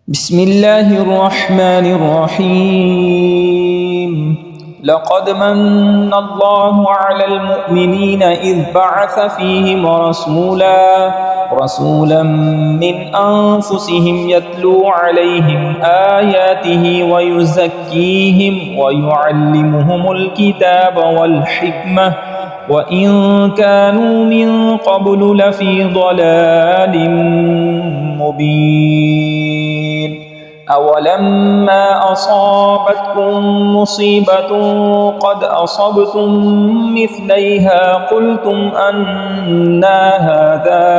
بسم اللہ الرحمن الرحیم لقد من اللہ علی المؤمنین اذ بعث فیہم رسولا من انفسهم يتلو علیہم آیاتہ ویزکیہم ویعلمہم الکتاب والحکمہ وَإِن كَانُوا مِن قَبْلُ لَفِي ضَلَالٍ مُبِينٍ أَوَلَمَّا أَصَابَتْكُم مُّصِيبَةٌ قَدْ أَصَبْتُم مِّثْلَيْهَا قُلْتُمْ أَنَّىٰ هَٰذَا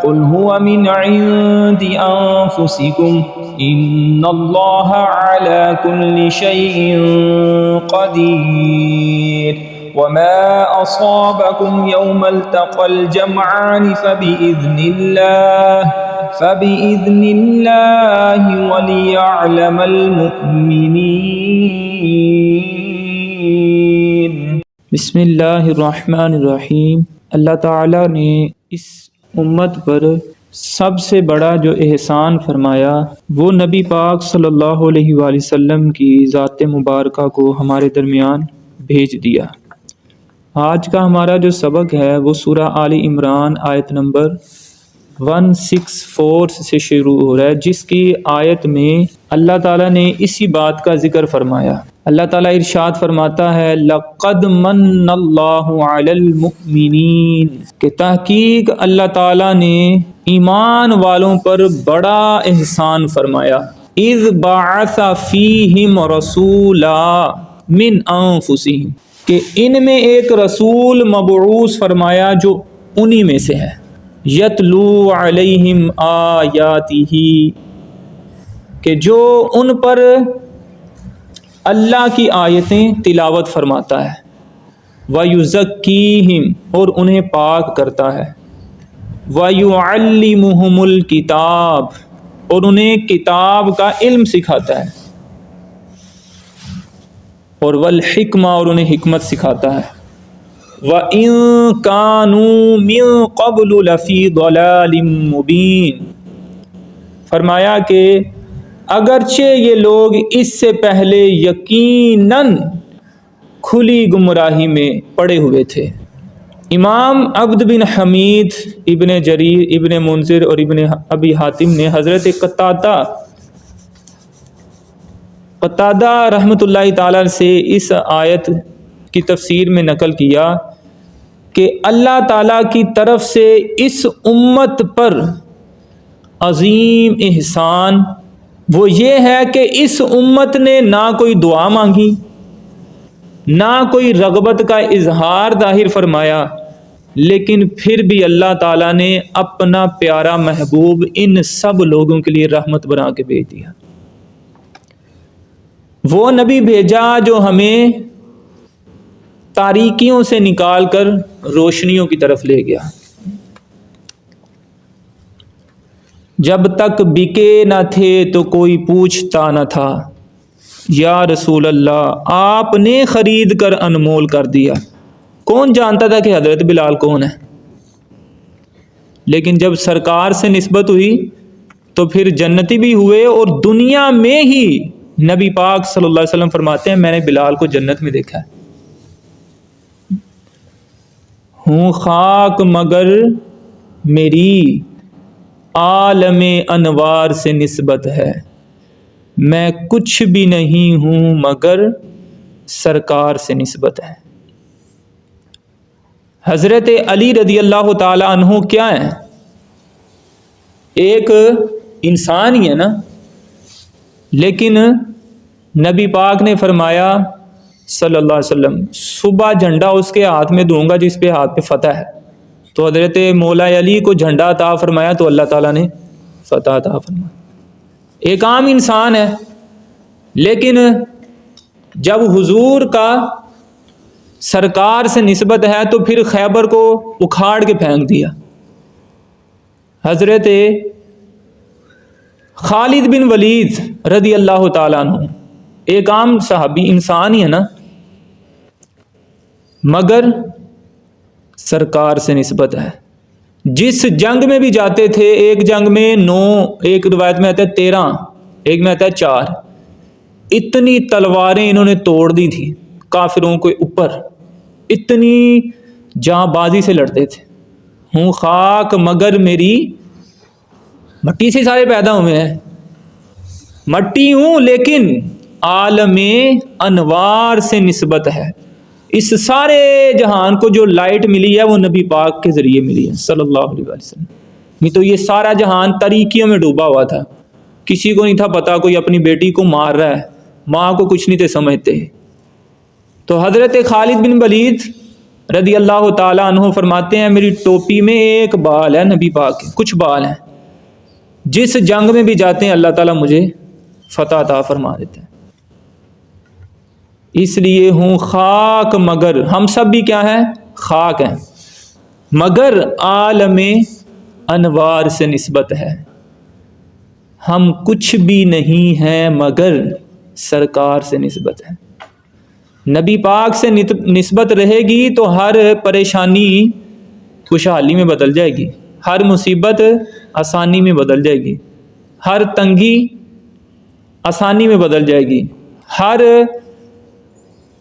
قُلْ هُوَ مِنْ عِندِ أَنفُسِكُمْ إِنَّ اللَّهَ عَلَىٰ كُلِّ شَيْءٍ قَدِيرٌ وَمَا أَصَابَكُمْ يَوْمَ الْتَقَى الْجَمْعَانِ فَبِإِذْنِ اللَّهِ وَلِيَعْلَمَ الْمُؤْمِنِينَ۔ بسم اللہ الرحمن الرحیم۔ اللہ تعالیٰ نے اس امت پر سب سے بڑا جو احسان فرمایا وہ نبی پاک صلی اللہ علیہ وآلہ وسلم کی ذات مبارکہ کو ہمارے درمیان بھیج دیا۔ آج کا ہمارا جو سبق ہے وہ سورہ آل عمران آیت نمبر 164 سے شروع ہو رہا ہے، جس کی آیت میں اللہ تعالیٰ نے اسی بات کا ذکر فرمایا۔ اللہ تعالیٰ ارشاد فرماتا ہے لَقَدْ مَنَّ اللَّهُ عَلَى الْمُؤْمِنِينَ، کہ تحقیق اللہ تعالیٰ نے ایمان والوں پر بڑا احسان فرمایا۔ اِذْ بَعَثَ فِيهِمْ رَسُولًا مِّنْ أَنفُسِهِمْ، کہ ان میں ایک رسول مبعوث فرمایا جو انہی میں سے ہے۔ یتلو علیہم آیاتہ، کہ جو ان پر اللہ کی آیتیں تلاوت فرماتا ہے۔ ویزکیہم، اور انہیں پاک کرتا ہے۔ ویعلمہم الکتاب، اور انہیں کتاب کا علم سکھاتا ہے۔ اور والحکمہ، اور انہیں حکمت سکھاتا ہے۔ وَإِن كَانُوا مِن قَبْلُ لَفِي ضَلَالٍ مُبِينٍ، فرمایا کہ اگرچہ یہ لوگ اس سے پہلے یقیناً کھلی گمراہی میں پڑے ہوئے تھے۔ امام عبد بن حمید، ابن جریر، ابن منذر اور ابن ابی حاتم نے حضرت قتادہ رحمۃ اللہ تعالیٰ سے اس آیت کی تفسیر میں نقل کیا کہ اللہ تعالیٰ کی طرف سے اس امت پر عظیم احسان وہ یہ ہے کہ اس امت نے نہ کوئی دعا مانگی، نہ کوئی رغبت کا اظہار ظاہر فرمایا، لیکن پھر بھی اللہ تعالیٰ نے اپنا پیارا محبوب ان سب لوگوں کے لیے رحمت بنا کے بھیج دیا۔ وہ نبی بھیجا جو ہمیں تاریکیوں سے نکال کر روشنیوں کی طرف لے گیا۔ جب تک بکے نہ تھے تو کوئی پوچھتا نہ تھا، یا رسول اللہ آپ نے خرید کر انمول کر دیا۔ کون جانتا تھا کہ حضرت بلال کون ہے؟ لیکن جب سرکار سے نسبت ہوئی تو پھر جنتی بھی ہوئے، اور دنیا میں ہی نبی پاک صلی اللہ علیہ وسلم فرماتے ہیں میں نے بلال کو جنت میں دیکھا ہے۔ ہوں خاک مگر میری عالم انوار سے نسبت ہے، میں کچھ بھی نہیں ہوں مگر سرکار سے نسبت ہے۔ حضرت علی رضی اللہ تعالی عنہ کیا ہیں؟ ایک انسان ہی ہے نا، لیکن نبی پاک نے فرمایا صلی اللہ علیہ وسلم صبح جھنڈا اس کے ہاتھ میں دوں گا جس پہ ہاتھ پہ فتح ہے۔ تو حضرت مولا علی کو جھنڈا عطا فرمایا تو اللہ تعالیٰ نے فتح عطا فرمایا۔ ایک عام انسان ہے، لیکن جب حضور کا سرکار سے نسبت ہے تو پھر خیبر کو اکھاڑ کے پھینک دیا۔ حضرت خالد بن ولید رضی اللہ تعالیٰ عنہ ایک عام صحابی انسان ہی ہے نا، مگر سرکار سے نسبت ہے۔ جس جنگ میں بھی جاتے تھے، ایک جنگ میں 9، ایک روایت میں آتا ہے 13، ایک میں آتا ہے 4، اتنی تلواریں انہوں نے توڑ دی تھی کافروں کے اوپر، اتنی جاں بازی سے لڑتے تھے۔ ہوں خاک مگر میری، مٹی سے سارے پیدا ہوئے ہیں، مٹی ہوں لیکن عالم انوار سے نسبت ہے۔ اس سارے جہان کو جو لائٹ ملی ہے وہ نبی پاک کے ذریعے ملی ہے صلی اللہ علیہ وسلم۔ نہیں تو یہ سارا جہان تاریکیوں میں ڈوبا ہوا تھا، کسی کو نہیں تھا پتا کوئی اپنی بیٹی کو مار رہا ہے، ماں کو کچھ نہیں تھے سمجھتے۔ تو حضرت خالد بن ولید رضی اللہ تعالیٰ عنہ فرماتے ہیں میری ٹوپی میں ایک بال ہے نبی پاک کے، کچھ بال ہیں، جس جنگ میں بھی جاتے ہیں اللہ تعالیٰ مجھے فتح عطا فرما دیتے ہیں۔ اس لیے ہوں خاک مگر، ہم سب بھی کیا ہیں؟ خاک ہیں، مگر عالم انوار سے نسبت ہے۔ ہم کچھ بھی نہیں ہیں مگر سرکار سے نسبت ہے۔ نبی پاک سے نسبت رہے گی تو ہر پریشانی خوشحالی میں بدل جائے گی، ہر مصیبت آسانی میں بدل جائے گی، ہر تنگی آسانی میں بدل جائے گی، ہر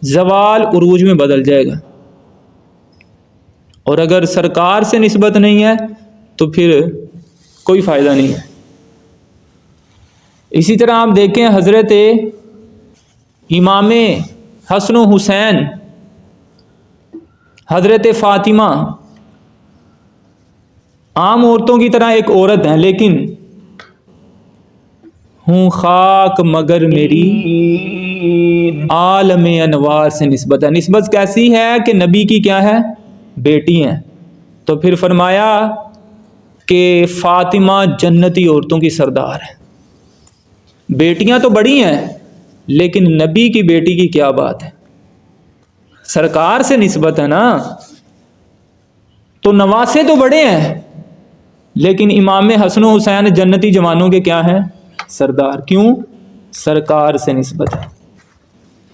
زوال عروج میں بدل جائے گا۔ اور اگر سرکار سے نسبت نہیں ہے تو پھر کوئی فائدہ نہیں ہے۔ اسی طرح آپ دیکھیں حضرت امام حسن و حسین، حضرت فاطمہ عام عورتوں کی طرح ایک عورت ہیں، لیکن ہوں خاک مگر میری عالم انوار سے نسبت ہے۔ نسبت کیسی ہے کہ نبی کی کیا ہے؟ بیٹی ہیں۔ تو پھر فرمایا کہ فاطمہ جنتی عورتوں کی سردار ہے۔ بیٹیاں تو بڑی ہیں لیکن نبی کی بیٹی کی کیا بات ہے، سرکار سے نسبت ہے نا، تو نواسے تو بڑے ہیں لیکن امام حسن و حسین جنتی جوانوں کے کیا ہیں؟ سردار۔ کیوں؟ سرکار سے نسبت ہے۔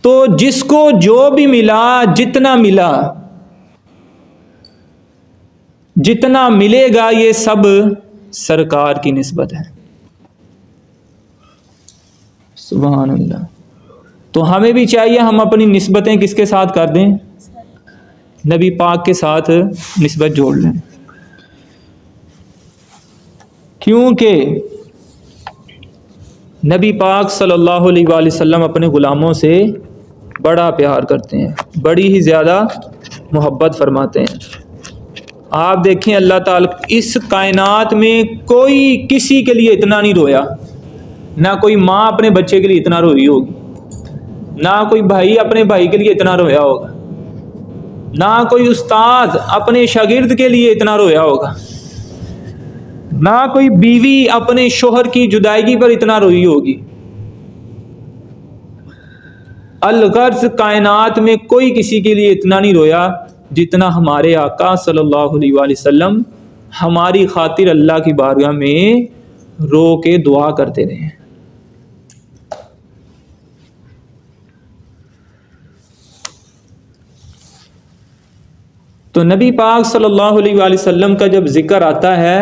تو جس کو جو بھی ملا، جتنا ملا، جتنا ملے گا، یہ سب سرکار کی نسبت ہے۔ سبحان اللہ۔ تو ہمیں بھی چاہیے ہم اپنی نسبتیں کس کے ساتھ کر دیں؟ نبی پاک کے ساتھ نسبت جوڑ لیں، کیونکہ نبی پاک صلی اللہ علیہ وآلہ وسلم اپنے غلاموں سے بڑا پیار کرتے ہیں، بڑی ہی زیادہ محبت فرماتے ہیں۔ آپ دیکھیں اللہ تعالیٰ اس کائنات میں کوئی کسی کے لیے اتنا نہیں رویا، نہ کوئی ماں اپنے بچے کے لیے اتنا روئی ہوگی، نہ کوئی بھائی اپنے بھائی کے لیے اتنا رویا ہوگا، نہ کوئی استاد اپنے شاگرد کے لیے اتنا رویا ہوگا، نہ کوئی بیوی اپنے شوہر کی جدائیگی پر اتنا روئی ہوگی۔ الغرض کائنات میں کوئی کسی کے لیے اتنا نہیں رویا جتنا ہمارے آقا صلی اللہ علیہ وآلہ وسلم ہماری خاطر اللہ کی بارگاہ میں رو کے دعا کرتے رہے۔ تو نبی پاک صلی اللہ علیہ وآلہ وسلم کا جب ذکر آتا ہے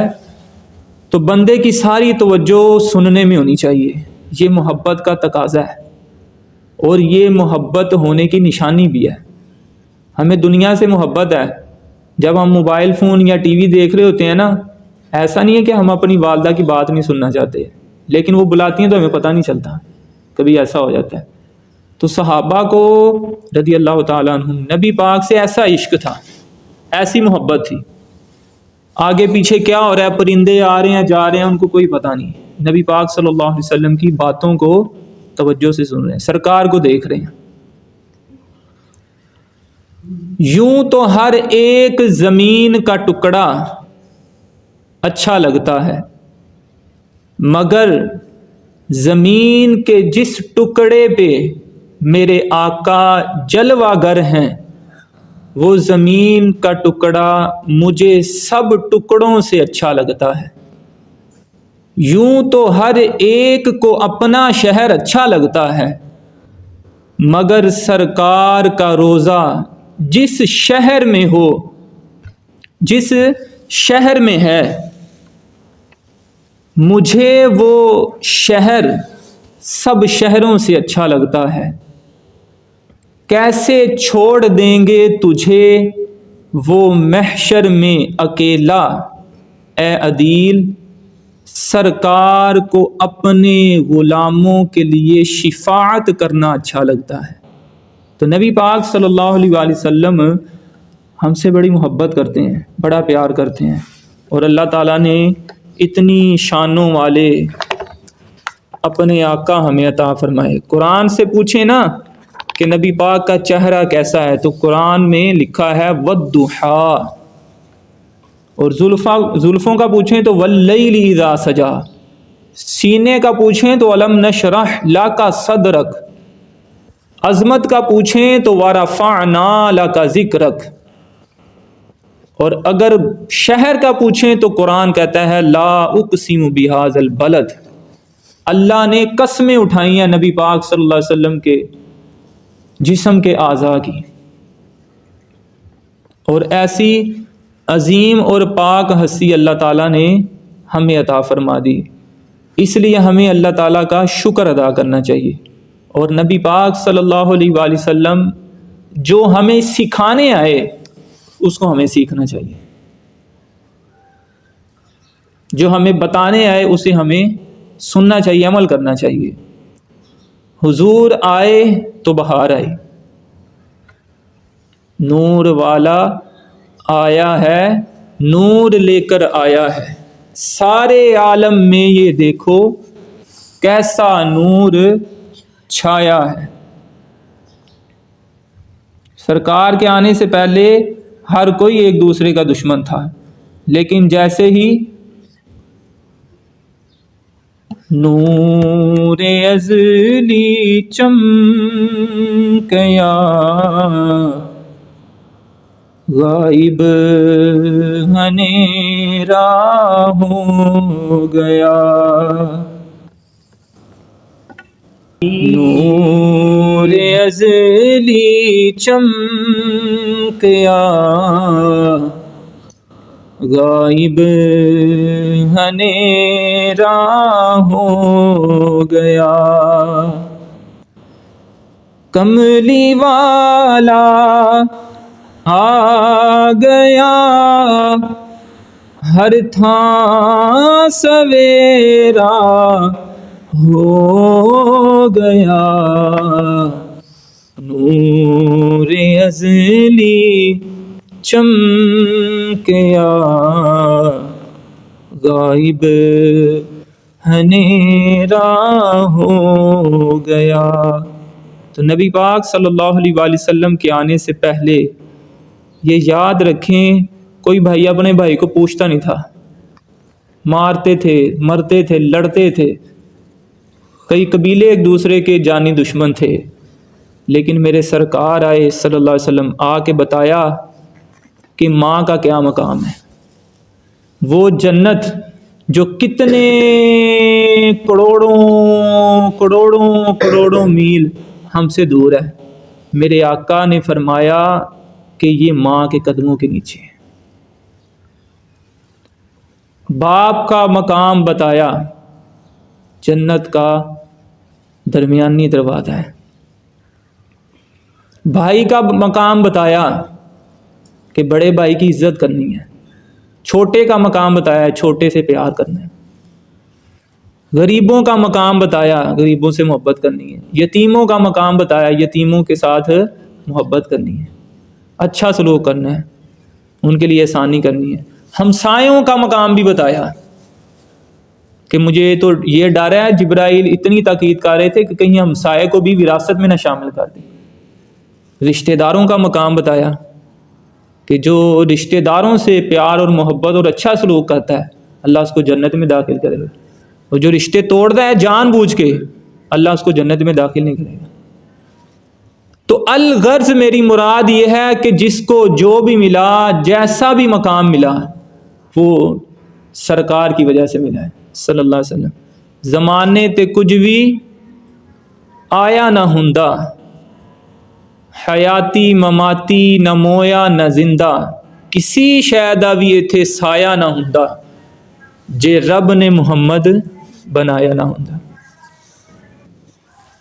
تو بندے کی ساری توجہ سننے میں ہونی چاہیے، یہ محبت کا تقاضا ہے اور یہ محبت ہونے کی نشانی بھی ہے۔ ہمیں دنیا سے محبت ہے، جب ہم موبائل فون یا ٹی وی دیکھ رہے ہوتے ہیں نا، ایسا نہیں ہے کہ ہم اپنی والدہ کی بات نہیں سننا چاہتے، لیکن وہ بلاتی ہیں تو ہمیں پتہ نہیں چلتا، کبھی ایسا ہو جاتا ہے۔ تو صحابہ کو رضی اللہ تعالیٰ عنہم نبی پاک سے ایسا عشق تھا، ایسی محبت تھی، آگے پیچھے کیا ہو رہا ہے، پرندے آ رہے ہیں جا رہے ہیں، ان کو کوئی پتہ نہیں، نبی پاک صلی اللہ علیہ وسلم کی باتوں کو توجہ سے سن رہے ہیں، سرکار کو دیکھ رہے ہیں۔ یوں تو ہر ایک زمین کا ٹکڑا اچھا لگتا ہے، مگر زمین کے جس ٹکڑے پہ میرے آقا جلوہ گر ہیں، وہ زمین کا ٹکڑا مجھے سب ٹکڑوں سے اچھا لگتا ہے۔ یوں تو ہر ایک کو اپنا شہر اچھا لگتا ہے، مگر سرکار کا روضہ جس شہر میں ہو، جس شہر میں ہے، مجھے وہ شہر سب شہروں سے اچھا لگتا ہے، کیسے چھوڑ دیں گے تجھے وہ محشر میں اکیلا، اے عدیل سرکار کو اپنے غلاموں کے لیے شفاعت کرنا اچھا لگتا ہے۔ تو نبی پاک صلی اللہ علیہ وآلہ وسلم ہم سے بڑی محبت کرتے ہیں، بڑا پیار کرتے ہیں، اور اللہ تعالیٰ نے اتنی شانوں والے اپنے آقا ہمیں عطا فرمائے۔ قرآن سے پوچھیں نا کہ نبی پاک کا چہرہ کیسا ہے، تو قرآن میں لکھا ہے والضحیٰ، اور زلفوں کا پوچھیں تو واللیل اذا سجا، سینے کا پوچھیں تو الم نشرح لک صدرک، عظمت کا پوچھیں تو ورفعنا لک ذکرک، اور اگر شہر کا پوچھیں تو قرآن کہتا ہے لا اقسم بہذا البلد۔ اللہ نے قسمیں اٹھائی ہیں نبی پاک صلی اللہ علیہ وسلم کے جسم کے اعضاء کی، اور ایسی عظیم اور پاک ہستی اللہ تعالیٰ نے ہمیں عطا فرما دی، اس لیے ہمیں اللہ تعالیٰ کا شکر ادا کرنا چاہیے۔ اور نبی پاک صلی اللہ علیہ وآلہ وسلم جو ہمیں سکھانے آئے اس کو ہمیں سیکھنا چاہیے، جو ہمیں بتانے آئے اسے ہمیں سننا چاہیے، عمل کرنا چاہیے۔ حضور آئے تو بہار آئی، نور والا آیا ہے، نور لے کر آیا ہے، سارے عالم میں یہ دیکھو کیسا نور چھایا ہے۔ سرکار کے آنے سے پہلے ہر کوئی ایک دوسرے کا دشمن تھا، لیکن جیسے ہی نور ازلی چمکیا غائب ہنیرا ہو گیا، نور ازلی چمکیا غائب ہنیرا ہو گیا، کملی والا آ گیا، ہر تھاں سویرا ہو گیا، نور ازلی چمکیا غائب ہنیرا ہو گیا۔ تو نبی پاک صلی اللہ علیہ وآلہ وسلم کے آنے سے پہلے یہ یاد رکھیں، کوئی بھائی اپنے بھائی کو پوچھتا نہیں تھا، مارتے تھے، مرتے تھے، لڑتے تھے، کئی قبیلے ایک دوسرے کے جانی دشمن تھے، لیکن میرے سرکار آئے صلی اللہ علیہ وسلم، آ کے بتایا کہ ماں کا کیا مقام ہے، وہ جنت جو کتنے کروڑوں میل ہم سے دور ہے، میرے آقا نے فرمایا کہ یہ ماں کے قدموں کے نیچے ہے۔ باپ کا مقام بتایا، جنت کا درمیانی دروازہ ہے۔ بھائی کا مقام بتایا کہ بڑے بھائی کی عزت کرنی ہے، چھوٹے کا مقام بتایا، چھوٹے سے پیار کرنا ہے، غریبوں کا مقام بتایا، غریبوں سے محبت کرنی ہے، یتیموں کا مقام بتایا، یتیموں کے ساتھ محبت کرنی ہے، اچھا سلوک کرنا ہے، ان کے لیے احسانی کرنی ہے۔ ہمسایوں کا مقام بھی بتایا کہ مجھے تو یہ ڈر ہے، جبرائیل اتنی تاکید کر رہے تھے کہ کہیں ہمسائے کو بھی وراثت میں نہ شامل کر دیں۔ رشتہ داروں کا مقام بتایا کہ جو رشتہ داروں سے پیار اور محبت اور اچھا سلوک کرتا ہے اللہ اس کو جنت میں داخل کرے گا، اور جو رشتے توڑتا ہے جان بوجھ کے اللہ اس کو جنت میں داخل نہیں کرے گا۔ تو الغرض میری مراد یہ ہے کہ جس کو جو بھی ملا، جیسا بھی مقام ملا، وہ سرکار کی وجہ سے ملا ہے صلی اللہ علیہ وسلم۔ زمانے تے کچھ بھی آیا نہ ہوندا، حیاتی مماتی نہ مویا نہ زندہ، کسی شے دا بھی ایتھے سایہ نہ ہوندا جے رب نے محمد بنایا نہ ہوندا۔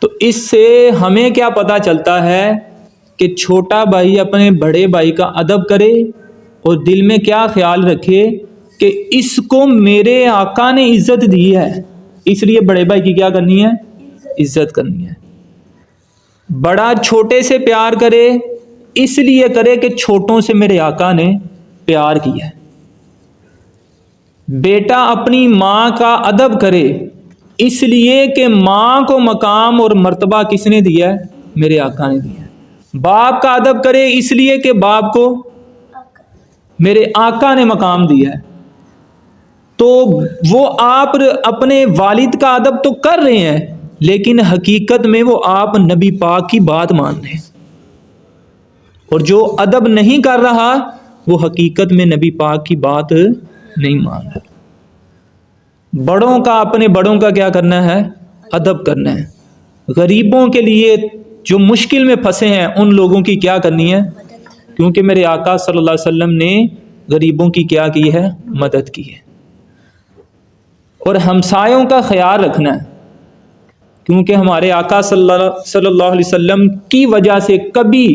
تو اس سے ہمیں کیا پتہ چلتا ہے کہ چھوٹا بھائی اپنے بڑے بھائی کا ادب کرے اور دل میں کیا خیال رکھے کہ اس کو میرے آقا نے عزت دی ہے، اس لیے بڑے بھائی کی کیا کرنی ہے؟ عزت کرنی ہے۔ بڑا چھوٹے سے پیار کرے اس لیے کرے کہ چھوٹوں سے میرے آقا نے پیار کیا ہے۔ بیٹا اپنی ماں کا ادب کرے اس لیے کہ ماں کو مقام اور مرتبہ کس نے دیا ہے؟ میرے آقا نے دیا ہے۔ باپ کا ادب کرے اس لیے کہ باپ کو میرے آقا نے مقام دیا ہے۔ تو وہ آپ اپنے والد کا ادب تو کر رہے ہیں لیکن حقیقت میں وہ آپ نبی پاک کی بات مان رہے ہیں، اور جو ادب نہیں کر رہا وہ حقیقت میں نبی پاک کی بات نہیں مان رہا۔ بڑوں کا اپنے بڑوں کا کیا کرنا ہے؟ ادب کرنا ہے۔ غریبوں کے لیے جو مشکل میں پھنسے ہیں ان لوگوں کی کیا کرنی ہے؟ کیونکہ میرے آقا صلی اللہ علیہ وسلم نے غریبوں کی کیا کی ہے؟ مدد کی ہے۔ اور ہمسایوں کا خیال رکھنا ہے، کیونکہ ہمارے آقا صلی اللہ علیہ وسلم کی وجہ سے کبھی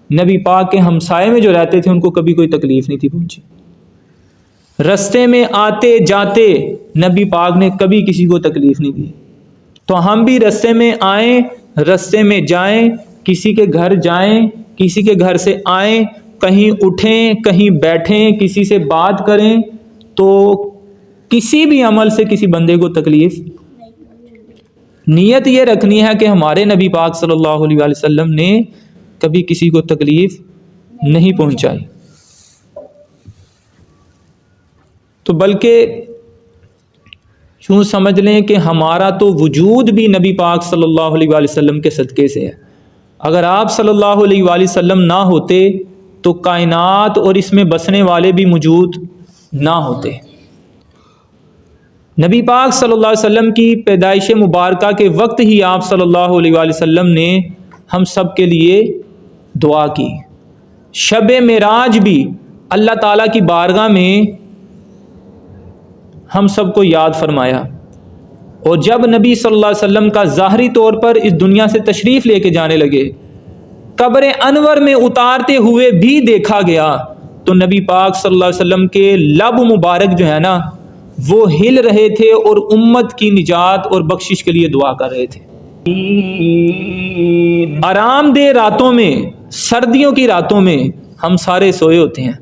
نبی پاک کے ہمسائے میں جو رہتے تھے ان کو کبھی کوئی تکلیف نہیں تھی پہنچی۔ رستے میں آتے جاتے نبی پاک نے کبھی کسی کو تکلیف نہیں دی۔ تو ہم بھی رستے میں آئیں، رستے میں جائیں، کسی کے گھر جائیں، کسی کے گھر سے آئیں، کہیں اٹھیں، کہیں بیٹھیں، کسی سے بات کریں تو کسی بھی عمل سے کسی بندے کو تکلیف، نیت یہ رکھنی ہے کہ ہمارے نبی پاک صلی اللہ علیہ وآلہ وسلم نے کبھی کسی کو تکلیف نہیں پہنچائی۔ تو بلکہ یوں سمجھ لیں کہ ہمارا تو وجود بھی نبی پاک صلی اللہ علیہ وآلہ وسلم کے صدقے سے ہے۔ اگر آپ صلی اللہ علیہ وآلہ وسلم نہ ہوتے تو کائنات اور اس میں بسنے والے بھی موجود نہ ہوتے۔ نبی پاک صلی اللہ علیہ وسلم کی پیدائش مبارکہ کے وقت ہی آپ صلی اللہ علیہ وآلہ وسلم نے ہم سب کے لیے دعا کی۔ شب معراج بھی اللہ تعالیٰ کی بارگاہ میں ہم سب کو یاد فرمایا، اور جب نبی صلی اللہ علیہ وسلم کا ظاہری طور پر اس دنیا سے تشریف لے کے جانے لگے، قبر انور میں اتارتے ہوئے بھی دیکھا گیا تو نبی پاک صلی اللہ علیہ وسلم کے لب مبارک جو ہے نا وہ ہل رہے تھے اور امت کی نجات اور بخشش کے لیے دعا کر رہے تھے۔ آرام دہ راتوں میں، سردیوں کی راتوں میں ہم سارے سوئے ہوتے ہیں،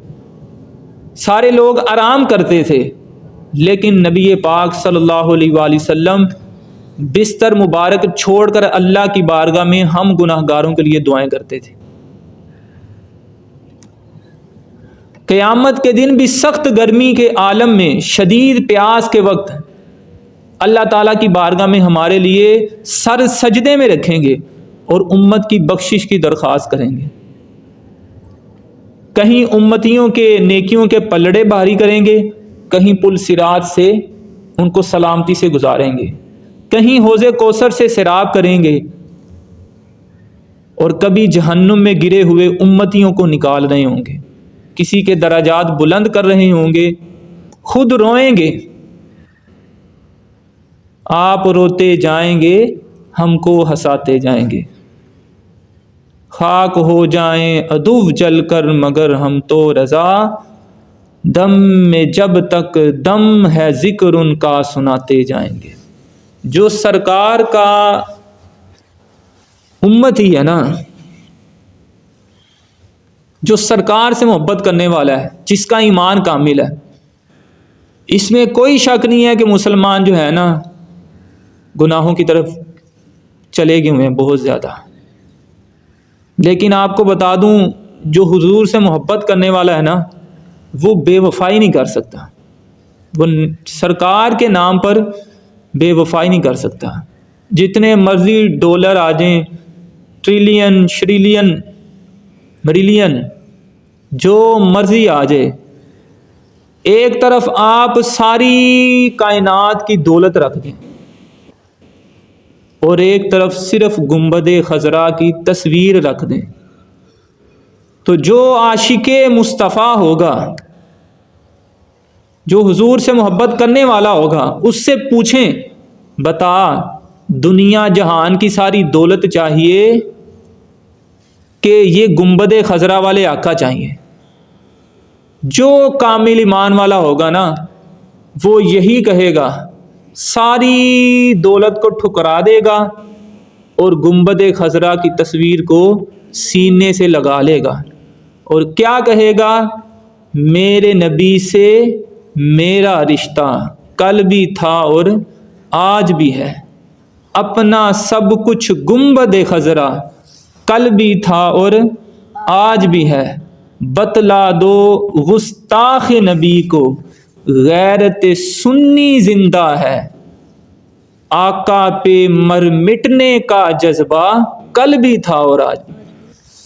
سارے لوگ آرام کرتے تھے، لیکن نبی پاک صلی اللہ علیہ وآلہ وسلم بستر مبارک چھوڑ کر اللہ کی بارگاہ میں ہم گناہ گاروں کے لیے دعائیں کرتے تھے۔ قیامت کے دن بھی سخت گرمی کے عالم میں، شدید پیاس کے وقت اللہ تعالیٰ کی بارگاہ میں ہمارے لیے سر سجدے میں رکھیں گے اور امت کی بخشش کی درخواست کریں گے۔ کہیں امتیوں کے نیکیوں کے پلڑے بھاری کریں گے، کہیں پل صراط سے ان کو سلامتی سے گزاریں گے، کہیں حوض کوثر سے سیراب کریں گے، اور کبھی جہنم میں گرے ہوئے امتیوں کو نکال رہے ہوں گے، کسی کے درجات بلند کر رہے ہوں گے، خود روئیں گے۔ آپ روتے جائیں گے، ہم کو ہنساتے جائیں گے، خاک ہو جائیں عدو جل کر مگر ہم تو رضا، دم میں جب تک دم ہے ذکر ان کا سناتے جائیں گے۔ جو سرکار کا امتی ہے نا، جو سرکار سے محبت کرنے والا ہے، جس کا ایمان کامل ہے، اس میں کوئی شک نہیں ہے کہ مسلمان جو ہے نا گناہوں کی طرف چلے گئے ہوئے ہیں بہت زیادہ۔ لیکن آپ کو بتا دوں جو حضور سے محبت کرنے والا ہے نا وہ بے وفائی نہیں کر سکتا، وہ سرکار کے نام پر بے وفائی نہیں کر سکتا۔ جتنے مرضی ڈالر آ جائیں، ٹریلین، شریلین، مریلین، جو مرضی آ جائے، ایک طرف آپ ساری کائنات کی دولت رکھ دیں اور ایک طرف صرف گنبد خضرا کی تصویر رکھ دیں، تو جو عاشق مصطفیٰ ہوگا، جو حضور سے محبت کرنے والا ہوگا، اس سے پوچھیں بتا دنیا جہان کی ساری دولت چاہیے کہ یہ گنبد خضرا والے آقا چاہیے؟ جو کامل ایمان والا ہوگا نا وہ یہی کہے گا، ساری دولت کو ٹھکرا دے گا اور گنبد خضرا کی تصویر کو سینے سے لگا لے گا، اور کیا کہے گا؟ میرے نبی سے میرا رشتہ کل بھی تھا اور آج بھی ہے، اپنا سب کچھ گنبد خضرا کل بھی تھا اور آج بھی ہے، بتلا دو گستاخ نبی کو غیرت سنی زندہ ہے، آقا پہ مر مٹنے کا جذبہ کل بھی تھا اور آج بھی۔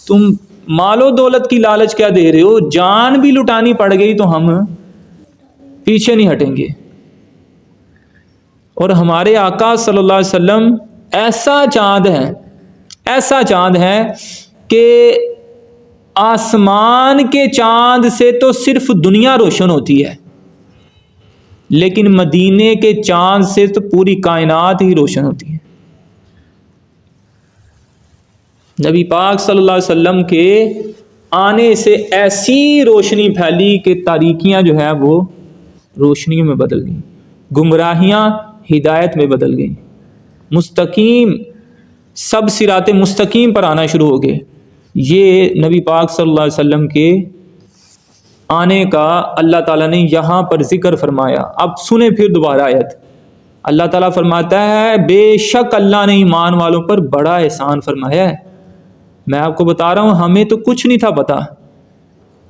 تم مال و دولت کی لالچ کیا دے رہے ہو؟ جان بھی لٹانی پڑ گئی تو ہم پیچھے نہیں ہٹیں گے۔ اور ہمارے آقا صلی اللہ علیہ وسلم ایسا چاند ہے، ایسا چاند ہے کہ آسمان کے چاند سے تو صرف دنیا روشن ہوتی ہے، لیکن مدینے کے چاند سے تو پوری کائنات ہی روشن ہوتی ہے۔ نبی پاک صلی اللہ علیہ وسلم کے آنے سے ایسی روشنی پھیلی کہ تاریکیاں جو ہے وہ روشنی میں بدل گئیں، گمراہیاں ہدایت میں بدل گئیں، مستقیم سب صراط مستقیم پر آنا شروع ہو گئے۔ یہ نبی پاک صلی اللہ علیہ وسلم کے آنے کا اللہ تعالیٰ نے یہاں پر ذکر فرمایا۔ اب سنیں پھر دوبارہ آیت۔ اللہ تعالیٰ فرماتا ہے بے شک اللہ نے ایمان والوں پر بڑا احسان فرمایا ہے۔ میں آپ کو بتا رہا ہوں ہمیں تو کچھ نہیں تھا پتا،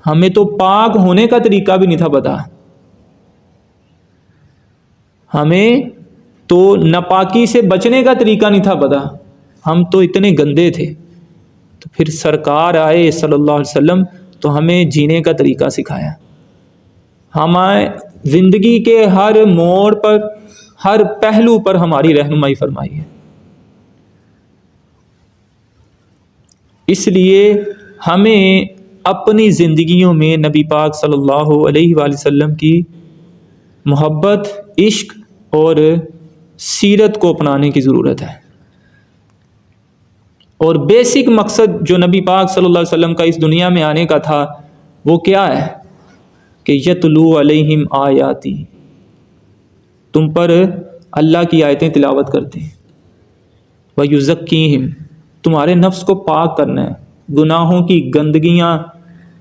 ہمیں تو پاک ہونے کا طریقہ بھی نہیں تھا پتا، ہمیں تو ناپاکی سے بچنے کا طریقہ نہیں تھا پتا، ہم تو اتنے گندے تھے۔ تو پھر سرکار آئے صلی اللہ علیہ وسلم تو ہمیں جینے کا طریقہ سکھایا، ہمیں زندگی کے ہر موڑ پر، ہر پہلو پر ہماری رہنمائی فرمائی ہے۔ اس لیے ہمیں اپنی زندگیوں میں نبی پاک صلی اللہ علیہ وآلہ وسلم کی محبت، عشق اور سیرت کو اپنانے کی ضرورت ہے۔ اور بیسک مقصد جو نبی پاک صلی اللہ علیہ وسلم کا اس دنیا میں آنے کا تھا وہ کیا ہے؟ کہ یتلو علیہم آیاتی، تم پر اللہ کی آیتیں تلاوت کرتے ہیں، ویزکیہم، تمہارے نفس کو پاک کرنا ہے، گناہوں کی گندگیاں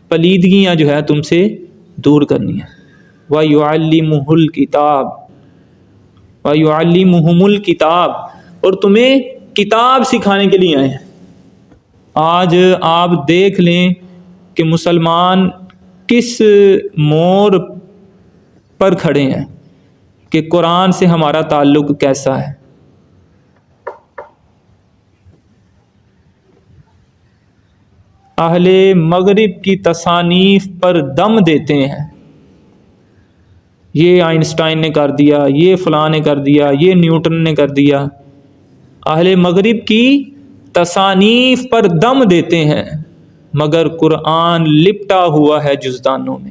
پلیدگیاں جو ہے تم سے دور کرنی ہے، وَيُعَلِّمُهُ الْكِتَابَ وَيُعَلِّمُهُمُ الْكِتَابَ، اور تمہیں کتاب سکھانے کے لیے آئے ہیں۔ آج آپ دیکھ لیں کہ مسلمان کس موڑ پر کھڑے ہیں کہ قرآن سے ہمارا تعلق کیسا ہے۔ اہل مغرب کی تصانیف پر دم دیتے ہیں، یہ آئنسٹائن نے کر دیا، یہ فلاں نے کر دیا، یہ نیوٹن نے کر دیا۔ اہل مغرب کی تصانیف پر دم دیتے ہیں مگر قرآن لپٹا ہوا ہے جزدانوں میں۔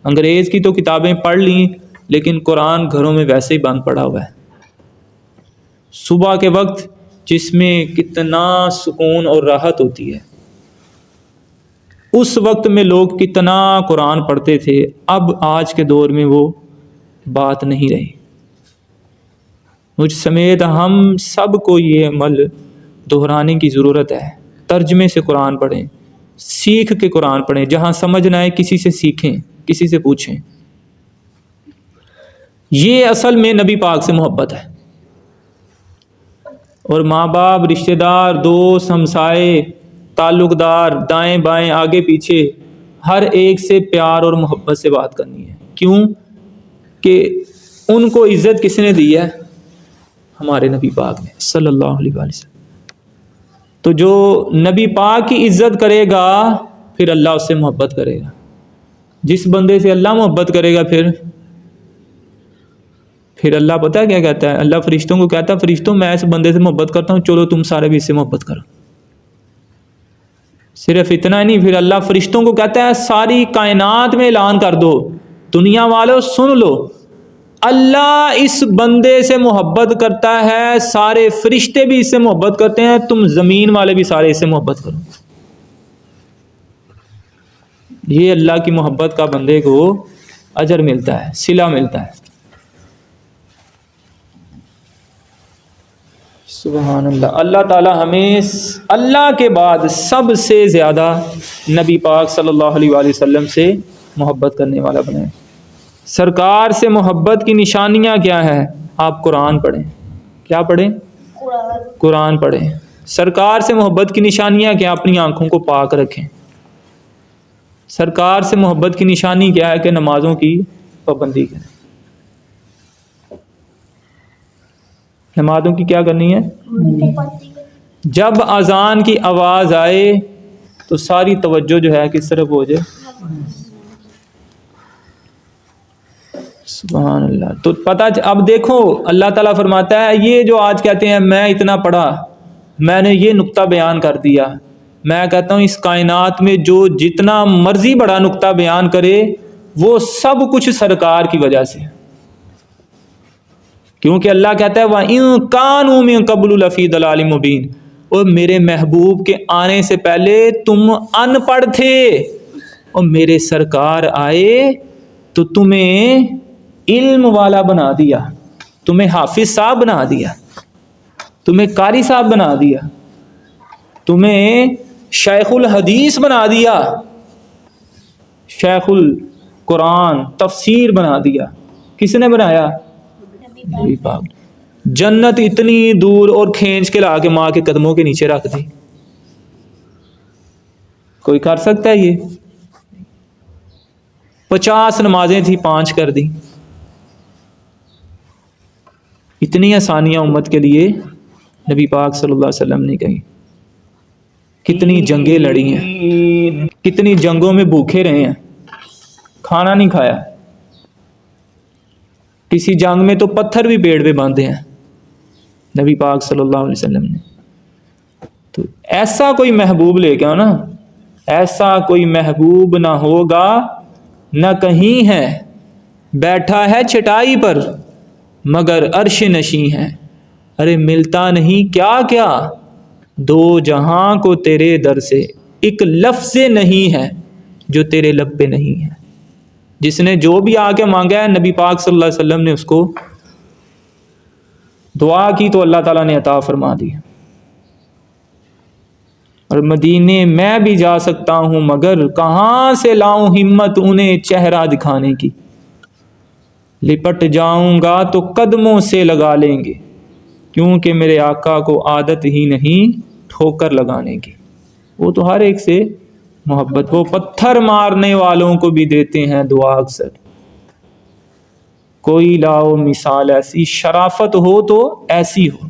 انگریز کی تو کتابیں پڑھ لیں لیکن قرآن گھروں میں ویسے ہی بند پڑا ہوا ہے۔ صبح کے وقت جس میں کتنا سکون اور راحت ہوتی ہے، اس وقت میں لوگ کتنا قرآن پڑھتے تھے، اب آج کے دور میں وہ بات نہیں رہی۔ مجھ سمیت ہم سب کو یہ عمل دہرانے کی ضرورت ہے۔ ترجمے سے قرآن پڑھیں، سیکھ کے قرآن پڑھیں، جہاں سمجھ نہ آئے کسی سے سیکھیں، کسی سے پوچھیں۔ یہ اصل میں نبی پاک سے محبت ہے۔ اور ماں باپ، رشتہ دار، دوست، ہمسائے، تعلق دار، دائیں بائیں، آگے پیچھے، ہر ایک سے پیار اور محبت سے بات کرنی ہے۔ کیوں کہ ان کو عزت کس نے دی ہے؟ ہمارے نبی پاک نے صلی اللہ علیہ وآلہ وسلم۔ تو جو نبی پاک کی عزت کرے گا پھر اللہ اس سے محبت کرے گا۔ جس بندے سے اللہ محبت کرے گا پھر اللہ پتہ ہے کیا کہتا ہے؟ اللہ فرشتوں کو کہتا ہے فرشتوں میں اس بندے سے محبت کرتا ہوں، چلو تم سارے بھی اس سے محبت کرو۔ صرف اتنا نہیں، پھر اللہ فرشتوں کو کہتا ہے ساری کائنات میں اعلان کر دو، دنیا والوں سن لو، اللہ اس بندے سے محبت کرتا ہے، سارے فرشتے بھی اس سے محبت کرتے ہیں، تم زمین والے بھی سارے اس سے محبت کرو۔ یہ اللہ کی محبت کا بندے کو اجر ملتا ہے، صلہ ملتا ہے۔ سبحان اللہ۔ اللہ تعالی ہمیں اللہ کے بعد سب سے زیادہ نبی پاک صلی اللہ علیہ وآلہ وسلم سے محبت کرنے والا بنائے۔ سرکار سے محبت کی نشانیاں کیا ہے؟ آپ قرآن پڑھیں۔ کیا پڑھیں؟ قرآن پڑھیں۔ سرکار سے محبت کی نشانیاں کیا؟ اپنی آنکھوں کو پاک رکھیں۔ سرکار سے محبت کی نشانی کیا ہے؟ کہ نمازوں کی پابندی کریں۔ نمازوں کی کیا کرنی ہے؟ جب اذان کی آواز آئے تو ساری توجہ جو ہے کس طرف ہو جائے؟ سبحان اللہ۔ تو پتہ اب دیکھو اللہ تعالیٰ فرماتا ہے یہ جو آج کہتے ہیں میں اتنا پڑھا، میں نے یہ نقطہ بیان کر دیا، میں کہتا ہوں اس کائنات میں جو جتنا مرضی بڑا نقطہ بیان کرے وہ سب کچھ سرکار کی وجہ سے، کیونکہ اللہ کہتا ہے وَإِن كَانُوا مِن قَبْلُ لَفِي ضَلَالٍ مُبِينٍ، اور میرے محبوب کے آنے سے پہلے تم ان پڑھ تھے، اور میرے سرکار آئے تو تمہیں علم والا بنا دیا، تمہیں حافظ صاحب بنا دیا، تمہیں قاری صاحب بنا دیا، تمہیں شیخ الحدیث بنا دیا، شیخ القرآن تفسیر بنا دیا۔ کس نے بنایا؟ نبی پاک۔ جنت اتنی دور اور کھینچ کے لا کے ماں کے قدموں کے نیچے رکھ دی۔ کوئی کر سکتا ہے یہ؟ 50 نمازیں تھی 5 کر دی۔ اتنی آسانیاں امت کے لیے نبی پاک صلی اللہ علیہ وسلم نے کہی۔ کتنی جنگیں لڑی ہیں، کتنی جنگوں میں بھوکے رہے ہیں، کھانا نہیں کھایا، کسی جنگ میں تو پتھر بھی پیڑ پہ باندھے ہیں نبی پاک صلی اللہ علیہ وسلم نے۔ تو ایسا کوئی محبوب لے کے آؤ نا، ایسا کوئی محبوب نہ ہوگا، نہ کہیں ہے، بیٹھا ہے چٹائی پر مگر عرش نشیں ہے، ارے ملتا نہیں کیا کیا، دو جہاں کو تیرے در سے ایک لفظ نہیں ہے جو تیرے لب پہ نہیں ہے۔ جس نے جو بھی آ کے مانگا ہے نبی پاک صلی اللہ علیہ وسلم نے اس کو دعا کی تو اللہ تعالیٰ نے عطا فرما دی۔ اور مدینے میں بھی جا سکتا ہوں مگر کہاں سے لاؤں ہمت انہیں چہرہ دکھانے کی، لپٹ جاؤں گا تو قدموں سے لگا لیں گے، کیونکہ میرے آقا کو عادت ہی نہیں ٹھوکر لگانے کی۔ وہ تو ہر ایک سے محبت، وہ پتھر مارنے والوں کو بھی دیتے ہیں دعا اکثر۔ کوئی لاؤ مثال ایسی، شرافت ہو تو ایسی ہو۔